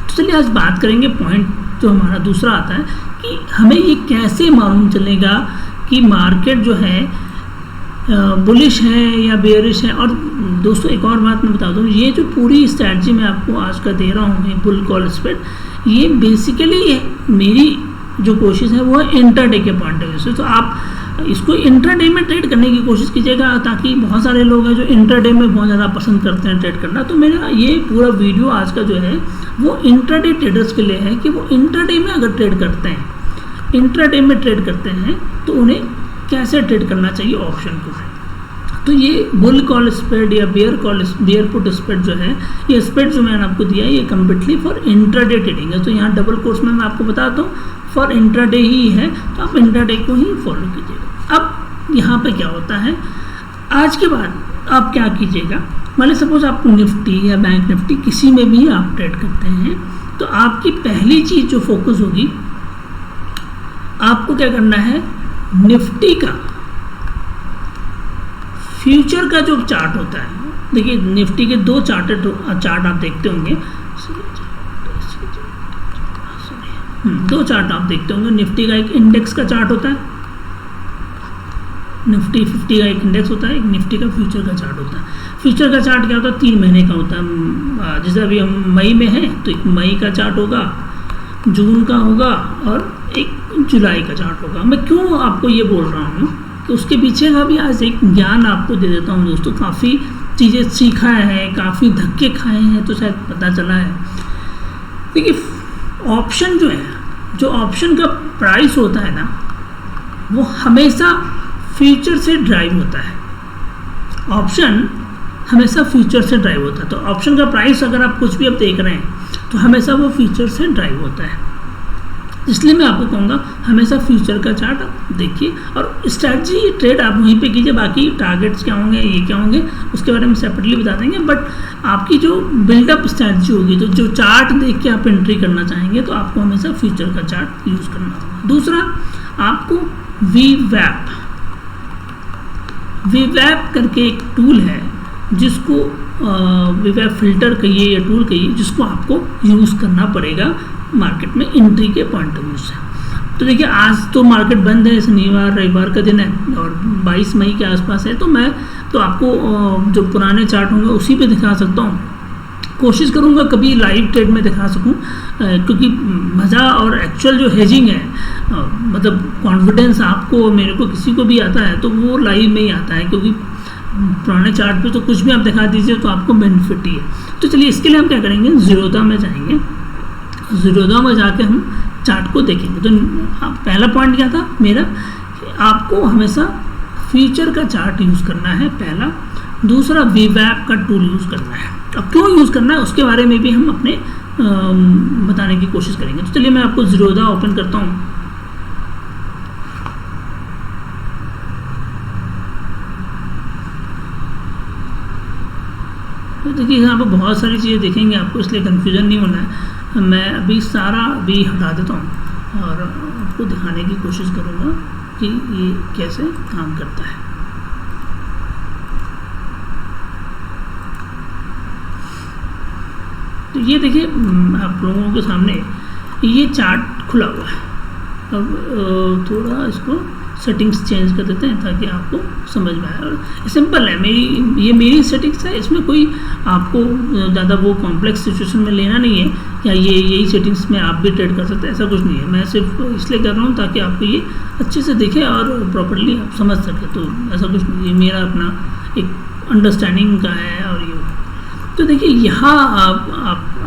तो चलिए आज बात करेंगे पॉइंट जो हमारा दूसरा आता है कि हमें ये कैसे मालूम चलेगा कि मार्केट जो है बुलिश है या बेयरिश है। और दोस्तों एक और बात मैं बता दूँ, ये जो पूरी स्ट्रैटेजी मैं आपको आज का दे रहा हूँ बुल कॉल स्प्रेड, ये बेसिकली मेरी जो कोशिश है वो है इंटरडे के पॉइंट ऑफ व्यू से। तो आप इसको इंटरडे में ट्रेड करने की कोशिश कीजिएगा, ताकि बहुत सारे लोग हैं जो इंटरडे में बहुत ज़्यादा पसंद करते हैं ट्रेड करना। तो मेरा ये पूरा वीडियो आज का जो है वो इंटरडे ट्रेडर्स के लिए है कि वो इंटरडे में अगर ट्रेड करते हैं, इंटरडे में ट्रेड करते हैं तो उन्हें कैसे ट्रेड करना चाहिए ऑप्शन को। तो ये बुल कॉल स्प्रेड या बियर पुट स्प्रेड जो है, ये स्प्रेड जो मैंने आपको दिया है ये कम्प्लीटली फॉर इंट्राडे ट्रेडिंग है। तो यहाँ डबल कोर्स में मैं आपको बताता हूँ फॉर इंट्राडे ही है, तो आप इंट्राडे को ही फॉलो कीजिएगा। अब यहाँ पे क्या होता है, आज के बाद आप क्या कीजिएगा, मान ली सपोज आप निफ्टी या बैंक निफ्टी किसी में भी आप ट्रेड करते हैं, तो आपकी पहली चीज़ जो फोकस होगी, आपको क्या करना है, निफ्टी का फ्यूचर का जो चार्ट होता है। देखिए निफ्टी के 2 चार्ट आप देखते होंगे, 2 चार्ट आप देखते होंगे। निफ्टी का एक इंडेक्स का चार्ट होता है, निफ्टी 50 का एक इंडेक्स होता है, एक निफ्टी का फ्यूचर का चार्ट होता है। फ्यूचर का चार्ट क्या होता है, 3 महीने का होता है। जैसे अभी हम मई में हैं तो एक मई का चार्ट होगा, जून का होगा और एक जुलाई का चार्ट होगा। मैं क्यों आपको ये बोल रहा हूँ कि उसके पीछे का भी आज एक ज्ञान आपको दे देता हूँ दोस्तों। काफ़ी चीज़ें सीखा है, काफ़ी धक्के खाए हैं तो शायद पता चला है। देखिए ऑप्शन जो है, जो ऑप्शन का प्राइस होता है ना, वो हमेशा फ्यूचर से ड्राइव होता है। ऑप्शन हमेशा फ्यूचर से ड्राइव होता है। तो ऑप्शन का प्राइस अगर आप कुछ भी अब देख रहे हैं तो हमेशा वो फ्यूचर से ड्राइव होता है। इसलिए मैं आपको कहूँगा हमेशा फ्यूचर का चार्ट देखिए, और स्ट्रैटेजी ट्रेड आप वहीं पे कीजिए। बाकी टारगेट्स क्या होंगे, ये क्या होंगे, उसके बारे में सेपरेटली बता देंगे। बट आपकी जो बिल्डअप स्ट्रैटेजी होगी, तो जो चार्ट देख के आप एंट्री करना चाहेंगे तो आपको हमेशा फ्यूचर का चार्ट यूज़ करना होगा। दूसरा, आपको वीवैप करके एक टूल है जिसको वीवैप फिल्टर कहिए या टूल कहिए, जिसको आपको यूज़ करना पड़ेगा मार्केट में एंट्री के पॉइंट ऑफ व्यू से। तो देखिए आज तो मार्केट बंद है, शनिवार रविवार का दिन है और 22 मई के आसपास है, तो मैं तो आपको जो पुराने चार्ट होंगे उसी पे दिखा सकता हूँ। कोशिश करूँगा कभी लाइव ट्रेड में दिखा सकूँ, क्योंकि मज़ा और एक्चुअल जो हेजिंग है, मतलब कॉन्फिडेंस आपको मेरे को किसी को भी आता है तो वो लाइव में ही आता है, क्योंकि पुराने चार्ट पे तो कुछ भी आप दिखा दीजिए तो आपको बेनिफिट ही है। तो चलिए इसके लिए हम क्या करेंगे, ज़ीरोधा में जाएंगे। ज़ीरोधा में जाके हम चार्ट को देखेंगे। तो पहला पॉइंट क्या था मेरा, कि आपको हमेशा फ्यूचर का चार्ट यूज़ करना है पहला। दूसरा, वीवैप का टूल यूज़ करना है। अब क्यों यूज़ करना है उसके बारे में भी हम अपने बताने की कोशिश करेंगे। तो चलिए मैं आपको ज़ीरोधा ओपन करता हूँ। तो देखिए यहाँ पर बहुत सारी चीज़ें देखेंगे आपको, इसलिए कन्फ्यूज़न नहीं होना है। मैं अभी सारा भी हटा देता हूँ और आपको दिखाने की कोशिश करूँगा कि ये कैसे काम करता है। तो ये देखिए आप लोगों के सामने ये चार्ट खुला हुआ है। अब थोड़ा इसको सेटिंग्स चेंज कर देते हैं ताकि आपको समझ में आए। और सिंपल है, मेरी सेटिंग्स है, इसमें कोई आपको ज़्यादा वो कॉम्प्लेक्स सिचुएशन में लेना नहीं है या ये यही सेटिंग्स में आप भी ट्रेड कर सकते हैं, ऐसा कुछ नहीं है। मैं सिर्फ इसलिए कर रहा हूँ ताकि आपको ये अच्छे से दिखे और प्रॉपरली आप समझ सकें। तो ऐसा कुछ नहीं, ये मेरा अपना एक अंडरस्टैंडिंग का है। और ये तो देखिए यहाँ आप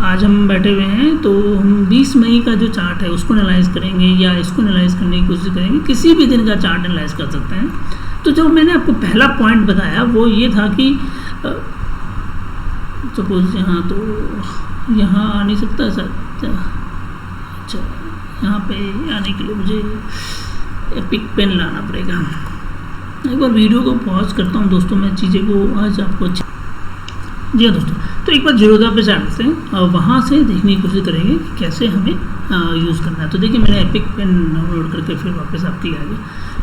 आज हम बैठे हुए हैं, तो हम 20 मई का जो चार्ट है उसको एनालाइज करेंगे या इसको एनालाइज करने की कोशिश करेंगे। किसी भी दिन का चार्ट एनालाइज कर सकते हैं। तो जो मैंने आपको पहला पॉइंट बताया वो ये था कि सपोज यहाँ तो यहाँ आ नहीं सकता सर। अच्छा, यहाँ पे आने के लिए मुझे एपिक पेन लाना पड़ेगा। एक बार वीडियो को पॉज करता हूँ दोस्तों, मैं चीज़ें को आज आपको जी हाँ दोस्तों, तो एक बार जीरोधा पे चलते हैं और वहाँ से देखने की कोशिश करेंगे कि कैसे हमें यूज़ करना है। तो देखिए मैंने एपिक पेन डाउनलोड करके फिर वापस आपके लिए आ गया।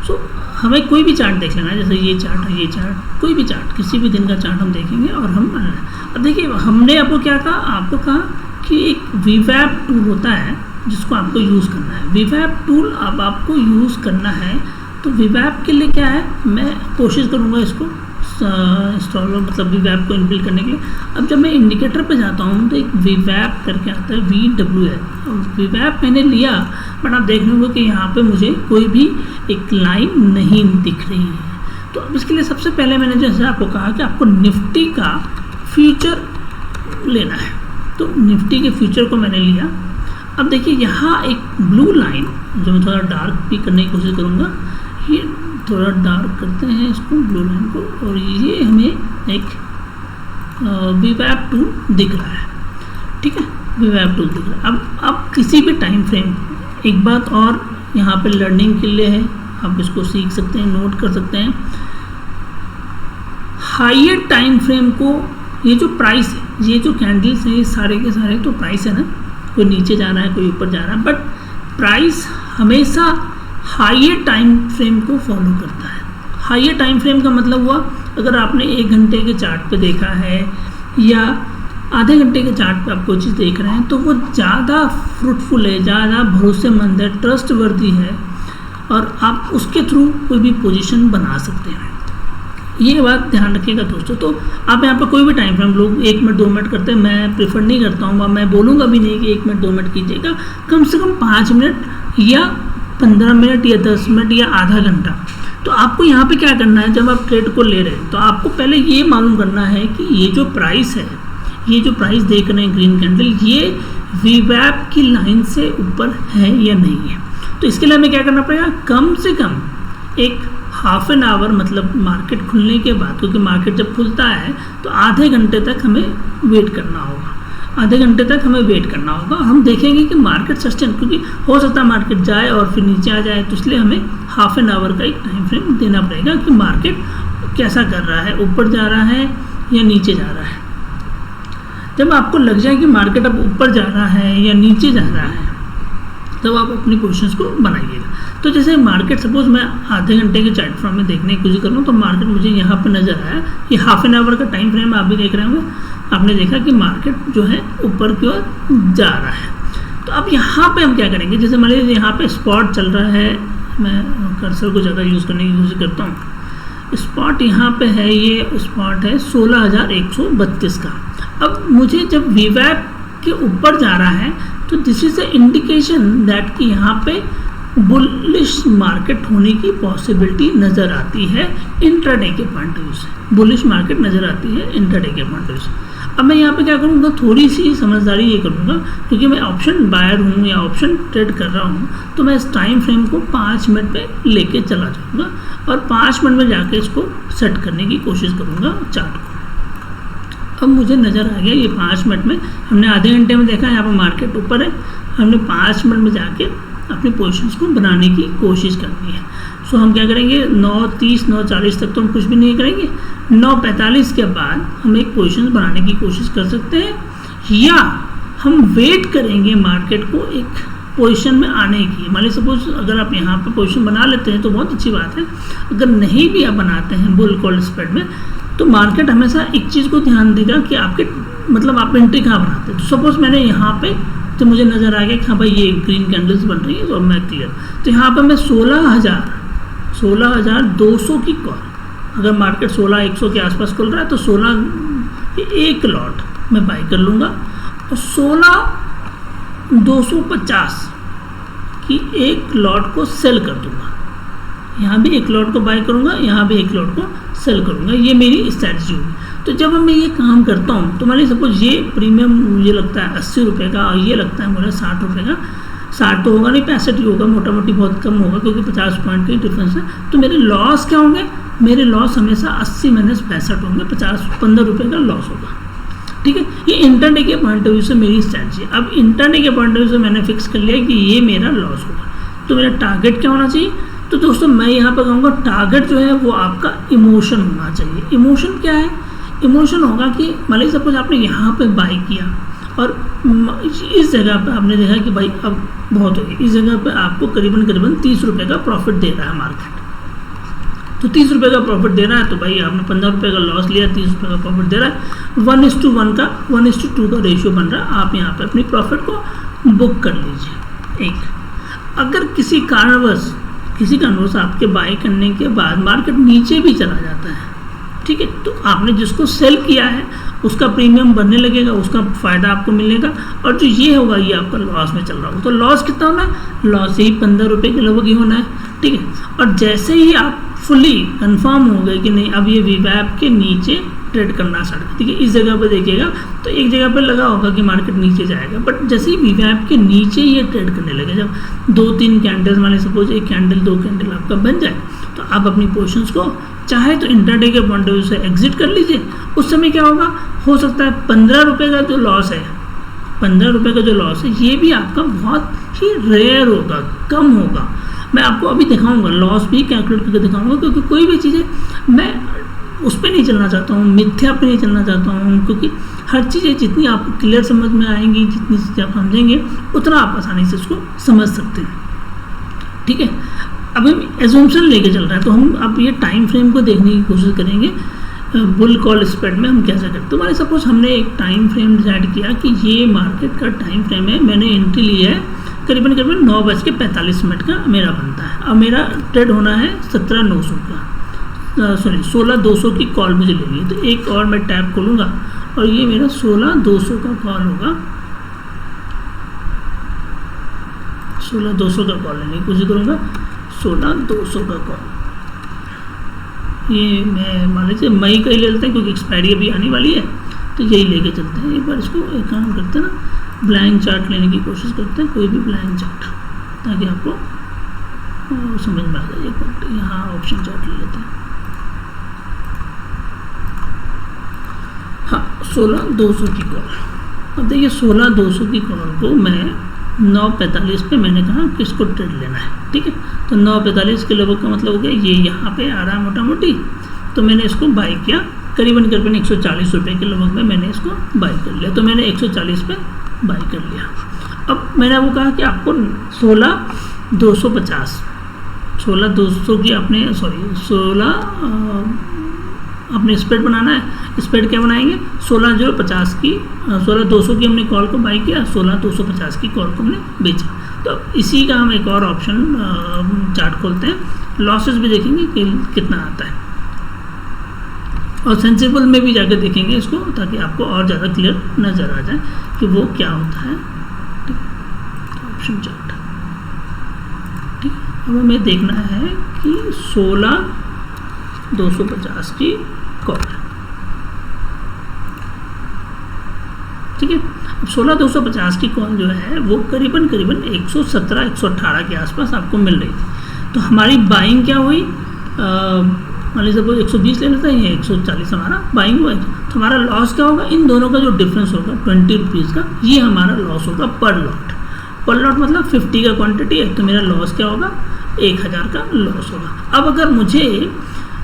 सो हमें कोई भी चार्ट देख लेना है, जैसे ये चार्ट है, ये चार्ट, कोई भी चार्ट, किसी भी दिन का चार्ट हम देखेंगे और हम अब देखिए हमने आपको क्या कहा, आपको कहा कि एक वीवैप टूल होता है जिसको आपको यूज़ करना है। वीवैप टूल अब आपको यूज़ करना है, तो वीवैप के लिए क्या है, मैं कोशिश करूँगा इसको इंस्टॉलर मतलब वीवैप को इनबिल्ड करने के लिए। अब जब मैं इंडिकेटर पे जाता हूँ तो एक वीवैप करके आता है, VWL, और वीवैप मैंने लिया, बट आप देख रहे होंगे कि यहाँ पे मुझे कोई भी एक लाइन नहीं दिख रही है। तो अब इसके लिए सबसे पहले मैंने जैसे आपको कहा कि आपको निफ्टी का फ्यूचर लेना है, तो निफ्टी के फ्यूचर को मैंने लिया। अब देखिए यहाँ एक ब्लू लाइन, जो मैं थोड़ा डार्क भी करने की कोशिश करूँगा, ये थोड़ा डार्क करते हैं इसको, ब्लू लाइन को, और ये हमें एक वीवैप टूल दिख रहा है। ठीक है, वीवैप टूल दिख रहा है। अब किसी भी टाइम फ्रेम, एक बात और यहाँ पे लर्निंग के लिए है, आप इसको सीख सकते हैं, नोट कर सकते हैं। हायर टाइम फ्रेम को, ये जो प्राइस है, ये जो कैंडल्स हैं, ये सारे के सारे तो प्राइस है ना, कोई नीचे जा रहा है कोई ऊपर जा रहा है, बट प्राइस हमेशा हायर टाइम फ्रेम को फॉलो करता है। हायर टाइम फ्रेम का मतलब हुआ, अगर आपने 1 घंटे के चार्ट पे देखा है या आधे घंटे के चार्ट पे आप कोई चीज़ देख रहे हैं, तो वो ज़्यादा फ्रूटफुल है, ज़्यादा भरोसेमंद है, ट्रस्टवर्दी है, और आप उसके थ्रू कोई भी पोजीशन बना सकते हैं। ये बात ध्यान रखिएगा दोस्तों। तो आप यहाँ पर कोई भी टाइम फ्रेम, लोग 1 मिनट 2 मिनट करते हैं, मैं प्रेफर नहीं करता हूँ, मैं बोलूँगा भी नहीं कि 1 मिनट 2 मिनट कीजिएगा, कम से कम 5 मिनट या 15 मिनट या 10 मिनट या आधा घंटा। तो आपको यहाँ पे क्या करना है, जब आप ट्रेड को ले रहे हैं तो आपको पहले ये मालूम करना है कि ये जो प्राइस है, ये जो प्राइस देख रहे हैं ग्रीन कैंडल, ये वीवैप की लाइन से ऊपर है या नहीं है। तो इसके लिए हमें क्या करना पड़ेगा, कम से कम एक हाफ एन आवर, मतलब मार्केट खुलने के बाद, क्योंकि मार्केट जब खुलता है तो आधे घंटे तक हमें वेट करना होगा, आधे घंटे तक हमें वेट करना होगा। हम देखेंगे कि मार्केट सस्टेन, क्योंकि हो सकता है मार्केट जाए और फिर नीचे आ जाए, तो इसलिए हमें हाफ एन आवर का एक टाइम फ्रेम देना पड़ेगा कि मार्केट कैसा कर रहा है, ऊपर जा रहा है या नीचे जा रहा है। जब आपको लग जाए कि मार्केट अब ऊपर जा रहा है या नीचे जा रहा है, तब आप अपनी पोजीशंस को बनाइएगा। तो जैसे मार्केट, सपोज मैं आधे घंटे के चार्ट फ्रेम में देखने की कोशिश कर रहा हूँ, तो मार्केट मुझे यहाँ पर नज़र आया, ये हाफ एन आवर का टाइम फ्रेम आप भी देख रहे होंगे, आपने देखा कि मार्केट जो है ऊपर की ओर जा रहा है। तो अब यहाँ पे हम क्या करेंगे, जैसे मान लीजिए यहाँ पे स्पॉट चल रहा है, मैं कर्सर को ज़्यादा यूज़ करने की कोशिश करता हूँ। स्पॉट यहाँ पे है, ये स्पॉट है 16,132 का। अब मुझे जब वीवैप के ऊपर जा रहा है, तो this is a indication that कि यहाँ पे बुलिश मार्केट होने की पॉसिबिलिटी नज़र आती है इंट्राडे के पॉइंट ऑफ व्यू से। बुलिश मार्केट नज़र आती है इंट्राडे के पॉइंट ऑफ व्यू से। अब मैं यहाँ पे क्या करूँगा, थोड़ी सी समझदारी ये करूँगा, क्योंकि मैं ऑप्शन बायर हूँ या ऑप्शन ट्रेड कर रहा हूँ, तो मैं इस टाइम फ्रेम को 5 मिनट पे लेके चला जाऊँगा और 5 मिनट में जाके इसको सेट करने की कोशिश करूँगा चार्ट को। अब मुझे नज़र आ गया, ये 5 मिनट में, हमने आधे घंटे में देखा यहाँ पर मार्केट ऊपर है, हमने 5 मिनट में जाके अपनी पोजीशंस को बनाने की कोशिश करनी है। सो हम क्या करेंगे, 9:30 9:40 तक तो हम कुछ भी नहीं करेंगे, 9:45 के बाद हम एक पोजीशन बनाने की कोशिश कर सकते हैं, या हम वेट करेंगे मार्केट को एक पोजीशन में आने की। मान लीजिए सपोज अगर आप यहाँ पर पोजीशन बना लेते हैं तो बहुत अच्छी बात है, अगर नहीं भी आप बनाते हैं बुल कॉल स्प्रेड में, तो मार्केट हमेशा एक चीज़ को ध्यान देगा कि आपके मतलब आप एंट्री कहाँ बनाते हैं। तो सपोज मैंने यहाँ पे, तो मुझे नज़र आ गया कि हाँ भाई ये ग्रीन कैंडल्स बन रही है, तो मैं क्लियर, तो यहाँ पर मैं 16,200 की कॉल, अगर मार्केट 16,100 के आसपास खुल रहा है तो 16 एक लॉट मैं बाई कर लूँगा, और 250 की एक लॉट को सेल कर दूंगा। यहाँ भी एक लॉट को बाय करूँगा, यहाँ भी एक लॉट को सेल करूँगा। ये मेरी स्ट्रैटेजी होगी। तो जब मैं ये काम करता हूँ तो मान लीजिए सपोज ये प्रीमियम मुझे लगता है 80 रुपये का और ये लगता है मुझे 60 रुपये का। 60 तो होगा नहीं, 65 ही होगा, मोटा मोटी बहुत कम होगा क्योंकि 50 पॉइंट का डिफरेंस है। तो मेरे लॉस क्या होंगे? मेरे लॉस हमेशा 80 माइनस 65 होंगे, 15 रुपये का लॉस होगा। ठीक है, ये इंटरडे के पॉइंट ऑफ व्यू से मेरी स्ट्रैटेजी है। अब इंटरडे के पॉइंट ऑफ व्यू से मैंने फिक्स कर लिया कि ये मेरा लॉस होगा। तो मेरा टारगेट क्या होना चाहिए? तो दोस्तों मैं यहाँ पर कहूँगा टारगेट जो है वो आपका इमोशन होना चाहिए। इमोशन क्या है? इमोशन होगा कि मान लीजिए सपोज आपने यहाँ पे बाई किया और इस जगह पे आपने देखा कि भाई अब बहुत हो गई, इस जगह पे आपको करीबन 30 रुपये का प्रॉफिट दे रहा है मार्केट। तो 30 रुपये का प्रॉफिट दे रहा है तो भाई आपने 15 रुपये का लॉस लिया, 30 रुपये का प्रॉफिट दे रहा है। 1:1 का 1:2 का रेशियो बन रहा है। आप यहाँ पे अपनी प्रॉफिट को बुक कर लीजिए। एक अगर किसी कारणवश आपके बाई करने के बाद मार्केट नीचे भी चला जाता है, ठीक है, तो आपने जिसको सेल किया है उसका प्रीमियम बढ़ने लगेगा, उसका फ़ायदा आपको मिलेगा। और जो ये होगा ये आपका लॉस में चल रहा होगा। तो लॉस कितना होना है? लॉस ही 15 रुपये के लगभग ही होना है। ठीक है, और जैसे ही आप फुली कंफर्म हो गए कि नहीं अब ये वीवैप के नीचे ट्रेड करना स्टार्ट कर, ठीक है, इस जगह पर देखिएगा तो एक जगह पर लगा होगा कि मार्केट नीचे जाएगा, बट जैसे ही वीवैप के नीचे ये ट्रेड करने लगे, जब 2-3 कैंडल्स मान लीजिए सपोज एक कैंडल 2 कैंडल आपका बन जाए तो आप अपनी पोर्शंस को चाहे तो इंट्राडे के पॉइंट ऑफ व्यू से एग्जिट कर लीजिए। उस समय क्या होगा? हो सकता है 15 रुपये का जो लॉस है, 15 रुपये का जो लॉस है ये भी आपका बहुत ही रेयर होगा, कम होगा। मैं आपको अभी दिखाऊंगा, लॉस भी कैलकुलेट करके दिखाऊंगा, क्योंकि कोई भी चीज़ें मैं उस पर नहीं चलना चाहता हूँ, मिथ्या पे नहीं चलना चाहता हूँ, क्योंकि हर चीज़ें जितनी आपको क्लियर समझ में आएंगी, जितनी चीज़ें आप समझेंगे उतना आप आसानी से उसको समझ सकते हैं। ठीक है, अब हम एजम्पशन लेके चल रहे हैं तो हम अब ये टाइम फ्रेम को देखने की कोशिश करेंगे। बुल कॉल स्प्रेड में हम कैसे करते हैं। तो मैंने सपोज हमने एक टाइम फ्रेम डिसाइड किया कि ये मार्केट का टाइम फ्रेम है, मैंने एंट्री लिया है करीबन 9:45 का मेरा बनता है। अब मेरा ट्रेड होना है 17,900 का, 16,200 की कॉल मुझे लेनी है। तो एक और मैं टैप खोलूँगा और ये मेरा 16,200 का कॉल होगा। 16,200 का कॉल लेने की कोशिश करूँगा, 16,200 का कॉल। ये मैं मान लीजिए मई का ही ले लेते हैं क्योंकि एक्सपायरी अभी आने वाली है, तो यही लेके चलते हैं। एक बार इसको एक काम करते हैं ना, ब्लैंक चार्ट लेने की कोशिश करते हैं, कोई भी ब्लैंक चार्ट, ताकि आपको समझ में आ जाए। एक मिनट, यहाँ ऑप्शन चार्ट ले लेते हैं। हाँ, 16,200 की कॉल। अब देखिए 16,200 की कॉल को मैं 9:45 पे मैंने कहा कि इसको ट्रेड लेना है। ठीक है, तो 9:45 के लगभग का मतलब हो गया ये यहाँ पे आ रहा है मोटा मोटी, तो मैंने इसको बाई किया करीबन 140 रुपये के लगभग में मैंने इसको बाई कर लिया। तो मैंने 140 पे बाई कर लिया। अब मैंने वो कहा कि आपको 16,250 की अपने 16 अपने स्प्रेड बनाना है। स्प्रेड क्या बनाएंगे? 16,050 की 16,200 की हमने कॉल को बाई किया, 16,250 की कॉल को हमने बेचा। तो इसी का हम एक और ऑप्शन चार्ट खोलते हैं, लॉसेस भी देखेंगे कि कितना आता है, और सेंसिबल में भी जाकर देखेंगे इसको, ताकि आपको और ज़्यादा क्लियर नज़र आ जाए कि वो क्या होता है। ठीक, ऑप्शन चार्ट। ठीक, अब हमें देखना है कि 16,250 की कॉल। ठीक है, अब 16,250 की कॉल जो है वो करीबन 117-118 के आसपास आपको मिल रही थी। तो हमारी बाइंग क्या हुई? मान लीजिए सपोज 120 ले लेते हैं, ये 140 हमारा बाइंग हुआ है। तो हमारा लॉस क्या होगा? इन दोनों का जो डिफरेंस होगा 20 रुपीज़ का, ये हमारा लॉस होगा पर लॉट। पर लॉट मतलब 50 का क्वांटिटी है, तो मेरा लॉस क्या होगा? 1,000 का लॉस होगा। अब अगर मुझे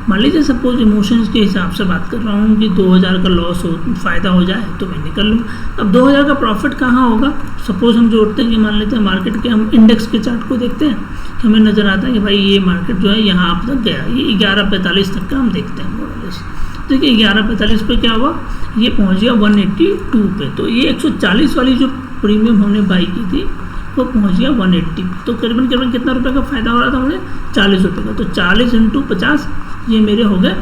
मान लीजिए सपोज इमोशंस के हिसाब से बात कर रहा हूँ कि 2,000 का लॉस हो, फ़ायदा हो जाए तो मैं निकल लूँ। अब 2,000 का प्रॉफिट कहाँ होगा? सपोज हम जोड़ते हैं कि मान लेते हैं मार्केट के, हम इंडेक्स के चार्ट को देखते हैं कि हमें नज़र आता है कि भाई ये मार्केट जो है यहाँ तक गया, ये 11:45 तक का हम देखते हैं मोरलेस। तो देखिए 11:45 पे क्या हुआ? ये पहुँच गया 182 पे। तो ये 140 वाली जो प्रीमियम हमने बाई की थी वो पहुँच गया 180। तो करीबन कितना रुपये का फ़ायदा हो रहा था मुझे? 40 रुपये का। तो 40 × 50 ये मेरे हो गए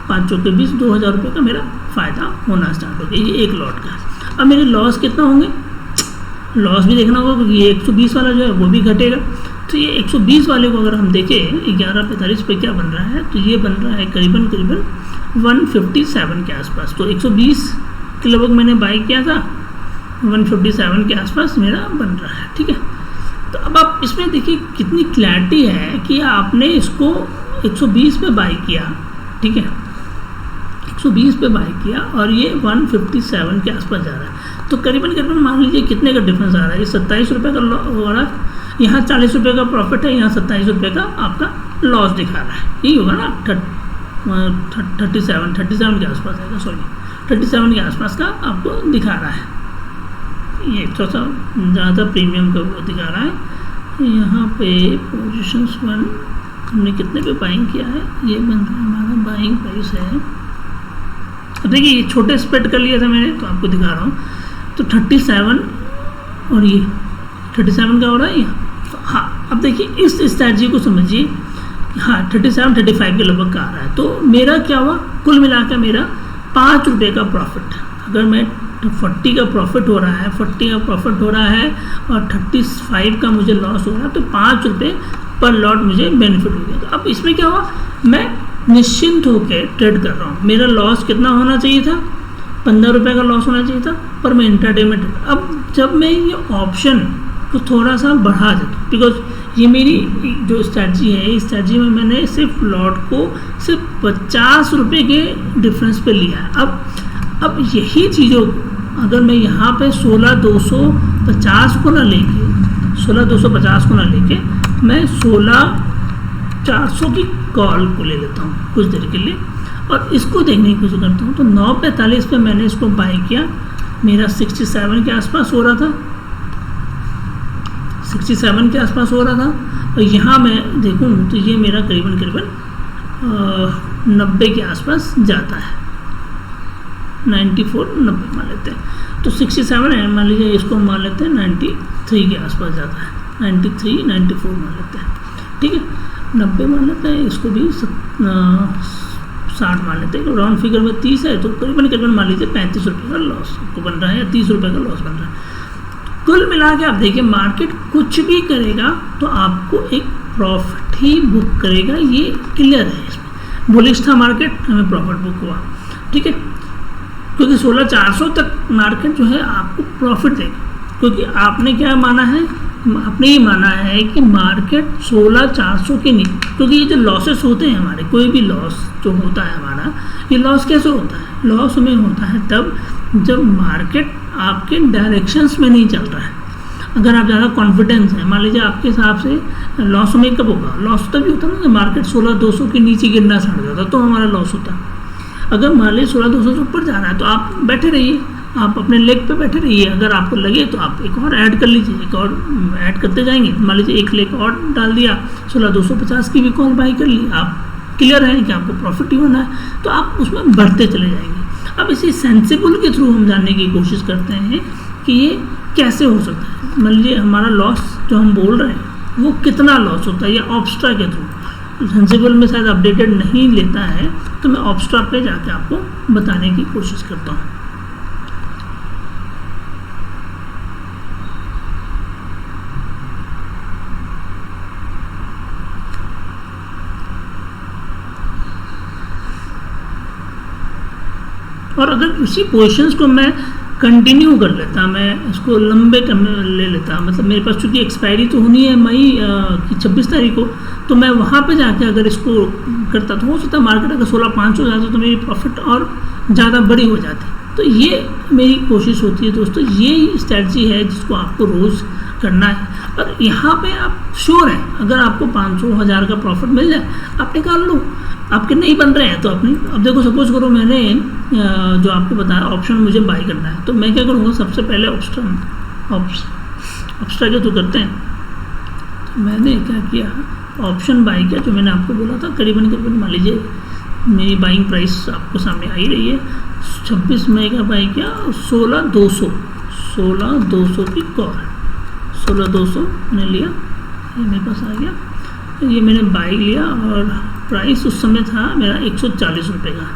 5 चौके 20, 2,000 रुपये का मेरा फ़ायदा होना स्टार्ट हो गया, ये एक लॉट का। अब मेरे लॉस कितना होंगे? लॉस भी देखना होगा क्योंकि ये 120 वाला जो है वो भी घटेगा। तो ये 120 वाले को अगर हम देखें 11:45 पे क्या बन रहा है, तो ये बन रहा है करीबन 157 के आसपास। तो 120 के लगभग मैंने बाई किया था, 157 के आसपास मेरा बन रहा है। ठीक है, तो अब आप इसमें देखिए कितनी क्लैरिटी है कि आपने इसको 120 पे बाई किया। ठीक है, 120 पे बाई किया और ये 157 के आसपास जा रहा है। तो करीबन मान लीजिए कितने का डिफरेंस आ रहा है, ये 27 रुपये का हो रहा है, यहाँ 40 रुपये का प्रॉफिट है, यहाँ 27 रुपये का आपका लॉस दिखा रहा है। यही होगा ना, 37 के आसपास आएगा, सॉरी 37 के आसपास का आपको दिखा रहा है। ये थोड़ा सा ज़्यादा प्रीमियम का वो दिखा रहा है। यहाँ पे पोजीशंस 1 हमने कितने पे बाइंग किया है, ये बन रहा है हमारा बाइंग प्राइस है। अब देखिए ये छोटे स्प्रेड कर लिया था मैंने, तो आपको दिखा रहा हूँ। तो 37 और ये 37 का हो रहा है यहाँ। तो हाँ, अब देखिए इस स्ट्रैटेजी को समझिए। हाँ, 37-35 के लगभग का आ रहा है। तो मेरा क्या हुआ, कुल मिलाकर मेरा 5 रुपये का प्रॉफिट। अगर मैं 40 का प्रॉफिट हो रहा है, 40 का प्रॉफिट हो रहा है और 35 का मुझे लॉस हो रहा है, तो 5 रुपये पर लॉट मुझे बेनिफिट हो गया। तो अब इसमें क्या हुआ, मैं निश्चिंत होकर ट्रेड कर रहा हूँ। मेरा लॉस कितना होना चाहिए था, 15 रुपये का लॉस होना चाहिए था, पर मैं इंट्राडे में अब जब मैं ये ऑप्शन को थोड़ा सा बढ़ा देता हूँ, बिकॉज ये मेरी जो स्ट्रैटेजी है, इस स्ट्रैटेजी में मैंने सिर्फ लॉट को सिर्फ 50 रुपये के डिफरेंस पे लिया है। अब यही चीज़ों अगर मैं यहाँ पे 16,250 को ना लेके 16,250 को ना लेके मैं 16,400 की कॉल को ले लेता हूँ कुछ देर के लिए और इसको देखने की कोशिश करता हूँ। तो 9:45 पे मैंने इसको बाई किया, मेरा 67 के आसपास हो रहा था, 67 के आसपास हो रहा था। और यहाँ मैं देखूँ तो ये मेरा करीबन 90 के आसपास जाता है, 90 मान लेते हैं। तो 67 है, मान लीजिए इसको मान लेते हैं 93 के आसपास जाता है, 94 मान लेते हैं। ठीक है, 90 मान लेते हैं, इसको भी 60 मान लेते हैं। राउंड फिगर में 30 है, तो करीबन मान लीजिए 35 रुपये का लॉस आपको बन रहा है या 30 रुपये का लॉस बन रहा है। कुल मिला के आप देखिए मार्केट कुछ भी करेगा तो आपको एक प्रॉफिट ही बुक करेगा, ये क्लियर है। इसमें बुलिश था मार्केट, हमें प्रॉफिट बुक हुआ। ठीक है, क्योंकि 16,400 तक मार्केट जो है आपको प्रॉफिट देगा, क्योंकि आपने क्या माना है, आपने ये माना है कि मार्केट 16,400 के नहीं, क्योंकि ये जो लॉसेस होते हैं हमारे, कोई भी लॉस जो होता है हमारा, ये लॉस कैसे होता है, लॉस में होता है तब जब मार्केट आपके डायरेक्शंस में नहीं चल रहा है। अगर आप ज़्यादा कॉन्फिडेंस है, मान लीजिए आपके हिसाब से लॉस में कब होगा, लॉस तभी होता है ना जब मार्केट 16,200 के नीचे गिरना स्टार्ट जाता, तो हमारा लॉस होता है। अगर मान लीजिए 16,200 से ऊपर जा रहा है तो आप बैठे रहिए, आप अपने लेग पे बैठे रहिए। अगर आपको लगे तो आप एक और ऐड कर लीजिए, एक और ऐड करते जाएंगे। मान लीजिए एक लेग और डाल दिया, 16,250 की भी कॉल बाई कर ली, आप क्लियर है कि आपको प्रॉफिट ही होना है, तो आप उसमें बढ़ते चले जाएंगे। अब इसी सेंसिबल के थ्रू हम जानने की कोशिश करते हैं कि ये कैसे हो सकता है। मान लीजिए हमारा लॉस जो हम बोल रहे हैं वो कितना लॉस होता है, या ऑब्स्ट्रा के थ्रू। सेंसिबल में शायद अपडेटेड नहीं लेता है, तो मैं ऑब्स्ट्रा पे जाके आपको बताने की कोशिश करता हूँ। और अगर उसी पोजीशंस को मैं कंटिन्यू कर लेता, मैं इसको लंबे टर्म में ले लेता, मतलब मेरे पास चूँकि एक्सपायरी तो होनी है मई की 26 तारीख को, तो मैं वहाँ पे जाके अगर इसको करता तो हो सकता है मार्केट अगर 16,500 जाता तो मेरी प्रॉफिट और ज़्यादा बड़ी हो जाती। तो ये मेरी कोशिश होती है दोस्तों, ये स्ट्रैटेजी है जिसको आपको रोज़ करना है। और यहाँ पे आप श्योर हैं, अगर आपको 500-1000 का प्रॉफिट मिल जाए आप निकाल लो, आपके नहीं बन रहे हैं तो अपनी। अब देखो सपोज करो मैंने जो आपको बताया ऑप्शन मुझे बाई करना है, तो मैं क्या करूँगा, सबसे पहले ऑप्स्ट्रा के तो करते हैं। तो मैंने क्या किया, ऑप्शन बाई किया, जो मैंने आपको बोला था करीबन मान लीजिए मेरी बाइंग प्राइस आपको सामने आ ही रही है, 26 मई का बाई किया, 16,200 की कॉल, 16,200 मैंने लिया, ये मेरे पास आ गया, ये मैंने बाई लिया और प्राइस उस समय था मेरा 140 रुपये का,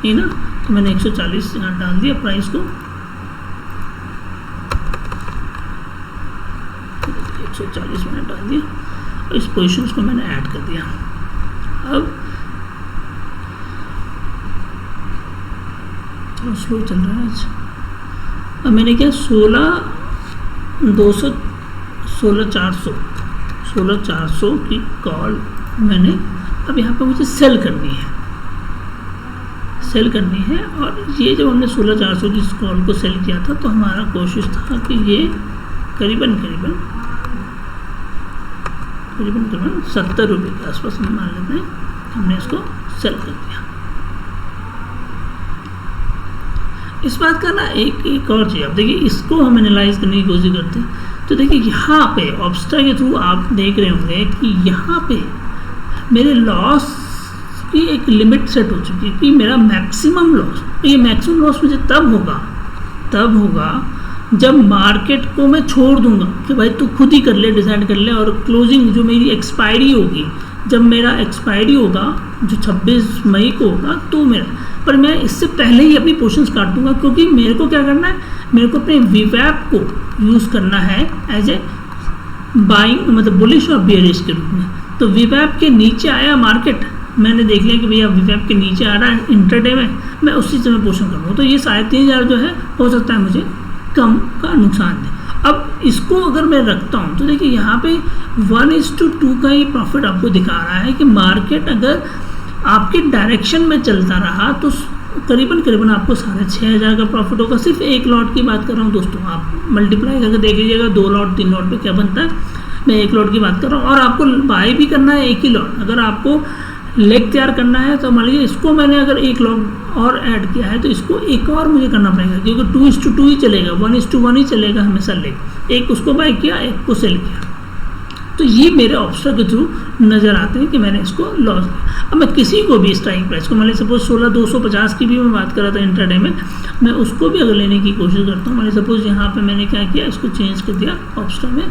है ना। तो मैंने 140 यहाँ डाल दिया प्राइस को, 140 मैंने डाल दिया और इस पोजीशंस को मैंने ऐड कर दिया। अब थोड़ा स्लो चल रहा है आज। अब मैंने क्या 16,400 की कॉल मैंने अब यहाँ पर मुझे सेल करनी है और ये जब हमने 16,400 की कॉल को सेल किया था तो हमारा कोशिश था कि ये करीबन 70 रुपये के आसपास हम मान लेते हैं, हमने इसको सेल कर दिया। इस बात का ना एक और चीज़, अब देखिए इसको हम एनालाइज करने की कोशिश करते हैं तो देखिए यहाँ पे ऑब्स्टा के थ्रू आप देख रहे होंगे कि यहाँ पे मेरे लॉस की एक लिमिट सेट हो चुकी है कि मेरा मैक्सिमम लॉस, ये मैक्सिमम लॉस मुझे तब होगा जब मार्केट को मैं छोड़ दूंगा कि भाई तू खुद ही कर ले, डिसाइड कर ले, और क्लोजिंग जो मेरी एक्सपायरी होगी, जब मेरा एक्सपायरी होगा जो 26 मई को होगा तो पर मैं इससे पहले ही अपनी पोजीशंस काट दूंगा, क्योंकि मेरे को क्या करना है, मेरे को अपने वीवैप को यूज़ करना है एज ए बाइंग, मतलब बुलिश और बेयरिश के रूप में। तो वीवैप के नीचे आया मार्केट, मैंने देख लिया कि भैया वीवैप के नीचे आ रहा है इंट्राडे में, मैं उसी समय पोजीशन करूँगा, तो ये 3,500 जो है हो सकता है मुझे कम का नुकसान दे। अब इसको अगर मैं रखता हूँ तो देखिए यहाँ पे 1:2 का ही प्रॉफिट आपको दिखा रहा है कि मार्केट अगर आपके डायरेक्शन में चलता रहा तो करीबन आपको 6,500 का प्रॉफिट होगा। सिर्फ एक लॉट की बात कर रहा हूँ दोस्तों, आप मल्टीप्लाई करके देख लीजिएगा 2 लॉट 3 लॉट पे क्या बनता है, मैं एक लॉट की बात कर रहा हूँ। और आपको बाय भी करना है एक ही लॉट, अगर आपको लेग तैयार करना है तो मान लीजिए इसको मैंने अगर एक लॉट और ऐड किया है तो इसको एक और मुझे करना पड़ेगा, क्योंकि 2:2 ही चलेगा, 1:1 ही चलेगा हमेशा लेग, एक उसको बाय किया एक को सेल किया। तो ये मेरे ऑप्शन के थ्रू नज़र आते हैं कि मैंने इसको लॉस किया। अब मैं किसी को भी स्ट्राइक प्राइस को, मान लीजिए सपोज 16,250 की भी मैं बात कर रहा था इंट्राडे में, मैं उसको भी अगर लेने की कोशिश करता हूँ। मान लीजिए सपोज यहाँ पे मैंने क्या किया, इसको चेंज कर दिया ऑप्शन में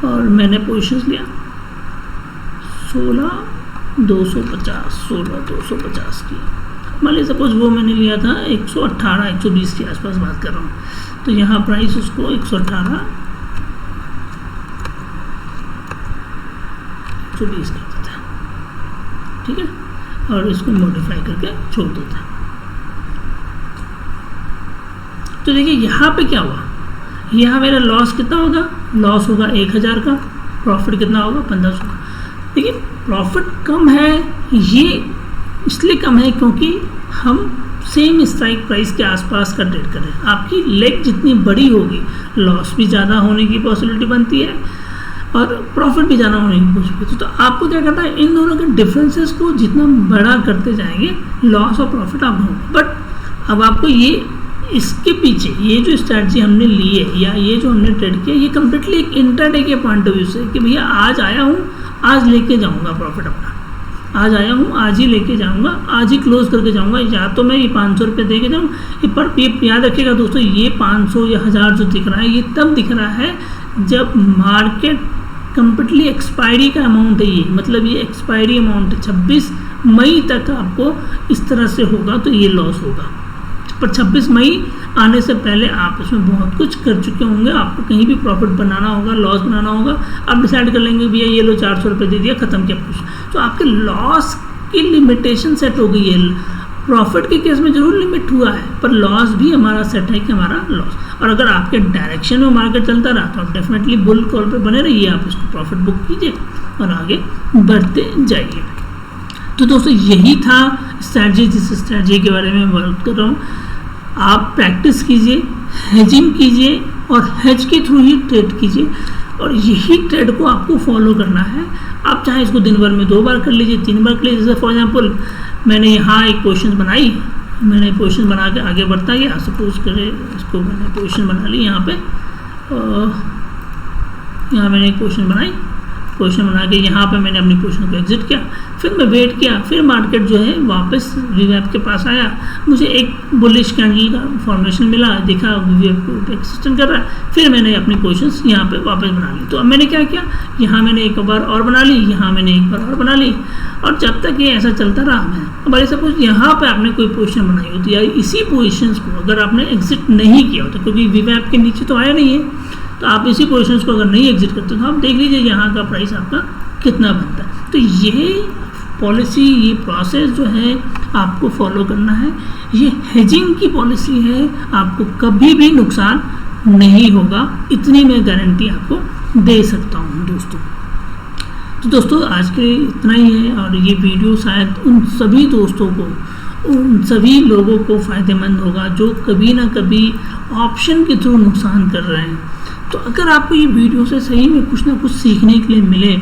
और मैंने पोजिशंस लिया 16,250 की। मान लीजिए सपोज वो मैंने लिया था 118 120 के आसपास बात कर रहा हूँ, तो यहाँ प्राइस उसको 118 120 कर देता है, ठीक है, और इसको मॉडिफाई करके छोड़ देता है। तो देखिए यहाँ पे क्या हुआ, यहाँ मेरा लॉस कितना होगा, लॉस होगा 1,000 का, प्रॉफिट कितना होगा 1,500 का। देखिए प्रॉफिट कम है, ये इसलिए कम है क्योंकि हम सेम स्ट्राइक प्राइस के आसपास का ट्रेड कर रहे हैं। आपकी लेग जितनी बड़ी होगी लॉस भी ज़्यादा होने की पॉसिबिलिटी बनती है और प्रॉफिट भी ज़्यादा होने की पॉसिबिलिटी। तो आपको क्या करना है, इन दोनों के डिफरेंसेस को जितना बड़ा करते जाएंगे लॉस और प्रॉफिट आप होंगे। बट अब आपको ये इसके पीछे ये जो स्ट्रैटेजी हमने ली है या ये जो हमने ट्रेड किया, ये कम्प्लीटली एक इंट्राडे के पॉइंट ऑफ व्यू से कि भैया आज आया हूँ, आज लेके जाऊँगा प्रॉफिट अपना, आज आया हूँ आज ही लेके जाऊँगा, आज ही क्लोज करके जाऊँगा। या तो मैं ये 500 रुपये दे के जाऊँ, पर याद रखिएगा दोस्तों, ये 500 या 1000 जो दिख रहा है ये तब दिख रहा है जब मार्केट कम्प्लीटली एक्सपायरी का अमाउंट है, ये मतलब ये एक्सपायरी अमाउंट है 26 मई तक आपको इस तरह से होगा तो ये लॉस होगा। पर 26 मई आने से पहले आप इसमें बहुत कुछ कर चुके होंगे, आपको कहीं भी प्रॉफिट बनाना होगा, लॉस बनाना होगा, आप डिसाइड कर लेंगे भैया ये लो 400 रुपये दे दिया, ख़त्म किया कुछ, तो आपके लॉस की लिमिटेशन सेट हो गई है। प्रॉफिट के केस में जरूर लिमिट हुआ है, पर लॉस भी हमारा सेट है कि हमारा लॉस। और अगर आपके डायरेक्शन में मार्केट चलता रहा तो आप डेफिनेटली बुल कॉल पे बने रहिए, आप इसको प्रॉफिट बुक कीजिए और आगे बढ़ते जाइए। तो दोस्तों यही था स्ट्रैटेजी, जिस स्ट्रैटेजी के बारे में बात कर रहा हूँ। आप प्रैक्टिस कीजिए, हेजिंग कीजिए और हेज के थ्रू ही ट्रेड कीजिए, और यही ट्रेड को आपको फॉलो करना है। आप चाहे इसको दिन भर में 2 बार कर लीजिए, 3 बार कर लीजिए। जैसे फॉर एग्जांपल मैंने यहाँ एक पोजीशन बनाई, मैंने पोजीशन बना के आगे बढ़ता गया, सपोज करें इसको मैंने पोजीशन बना ली यहाँ पे, यहाँ मैंने एक पोजीशन बनाई, पोजीशन बना के यहाँ पे मैंने अपनी पोजीशन को एग्जिट किया, फिर मैं वेट किया, फिर मार्केट जो है वापस वीवैप के पास आया, मुझे एक बुलिश कैंडल का फॉर्मेशन मिला, देखा वीवैप को एक्सटेंड कर रहा है, फिर मैंने अपनी पोजीशंस यहाँ पे वापस बना ली। तो अब मैंने क्या किया, यहाँ मैंने एक बार और बना ली, यहाँ मैंने एक बार और बना ली, और जब तक ये ऐसा चलता रहा मैं, अब सपोज यहाँ पे आपने कोई पोजीशन बनाई होती है, इसी पोजीशंस को अगर आपने एग्जिट नहीं किया होता, क्योंकि वीवैप के नीचे तो आया नहीं है, तो आप इसी पोजीशन को अगर नहीं एग्जिट करते तो आप देख लीजिए यहाँ का प्राइस आपका कितना बनता है। तो ये पॉलिसी, ये प्रोसेस जो है आपको फॉलो करना है। ये हेजिंग की पॉलिसी है, आपको कभी भी नुकसान नहीं होगा, इतनी मैं गारंटी आपको दे सकता हूँ दोस्तों। तो दोस्तों आज के लिए इतना ही है, और ये वीडियो शायद उन सभी दोस्तों को, उन सभी लोगों को फ़ायदेमंद होगा जो कभी ना कभी ऑप्शन के थ्रू नुकसान कर रहे हैं। तो अगर आपको ये वीडियो से सही में कुछ ना कुछ सीखने के लिए मिले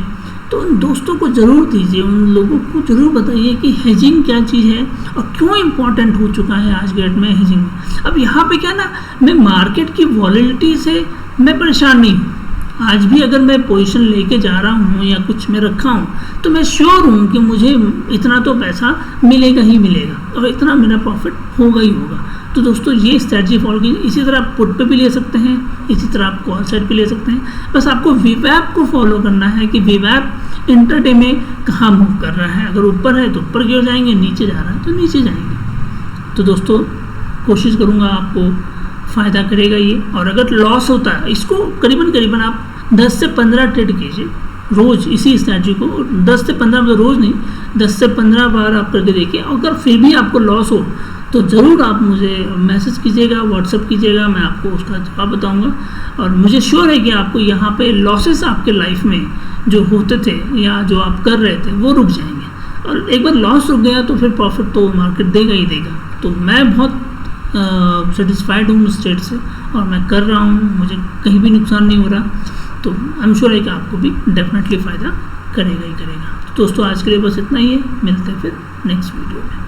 तो उन दोस्तों को ज़रूर दीजिए, उन लोगों को ज़रूर बताइए कि हेजिंग क्या चीज़ है और क्यों इम्पोर्टेंट हो चुका है आज के डेट में हेजिंग। अब यहाँ पे क्या ना, मैं मार्केट की वॉलेटिलिटी से मैं परेशान नहीं हूँ। आज भी अगर मैं पोजीशन लेके जा रहा हूँ या कुछ मैं रखा हूँ तो मैं श्योर हूँ कि मुझे इतना तो पैसा मिलेगा ही मिलेगा और इतना मेरा प्रॉफिट होगा ही होगा। तो दोस्तों ये स्ट्रैटेजी फॉलो कीजिए। इसी तरह आप पुट पे भी ले सकते हैं, इसी तरह आप कॉल साइड पे ले सकते हैं। बस आपको वीवैप को फॉलो करना है कि वीवैप इंटरडे में कहाँ मूव कर रहा है। अगर ऊपर है तो ऊपर की ओर जाएंगे, नीचे जा रहा है तो नीचे जाएंगे। तो दोस्तों कोशिश करूँगा आपको फ़ायदा करेगा ये। और अगर लॉस होता है, इसको करीबन आप 10 से 15 ट्रेड कीजिए रोज़, इसी स्ट्रैटेजी को 10 से 15, मतलब रोज़ नहीं, 10 से 15 बार आप करके देखिए। अगर फिर भी आपको लॉस हो तो ज़रूर आप मुझे मैसेज कीजिएगा, व्हाट्सअप कीजिएगा, मैं आपको उसका जवाब बताऊंगा। और मुझे श्योर है कि आपको यहाँ पे लॉसेस आपके लाइफ में जो होते थे या जो आप कर रहे थे वो रुक जाएंगे। और एक बार लॉस रुक गया तो फिर प्रॉफिट तो मार्केट देगा ही देगा। तो मैं बहुत सेटिस्फाइड हूँ स्टेट से और मैं कर रहा हूँ, मुझे कहीं भी नुकसान नहीं हो रहा। तो आई एम श्योर है कि आपको भी डेफिनेटली फ़ायदा करेगा ही करेगा। तो दोस्तों आज के लिए बस इतना ही है, मिलते हैं फिर नेक्स्ट वीडियो में।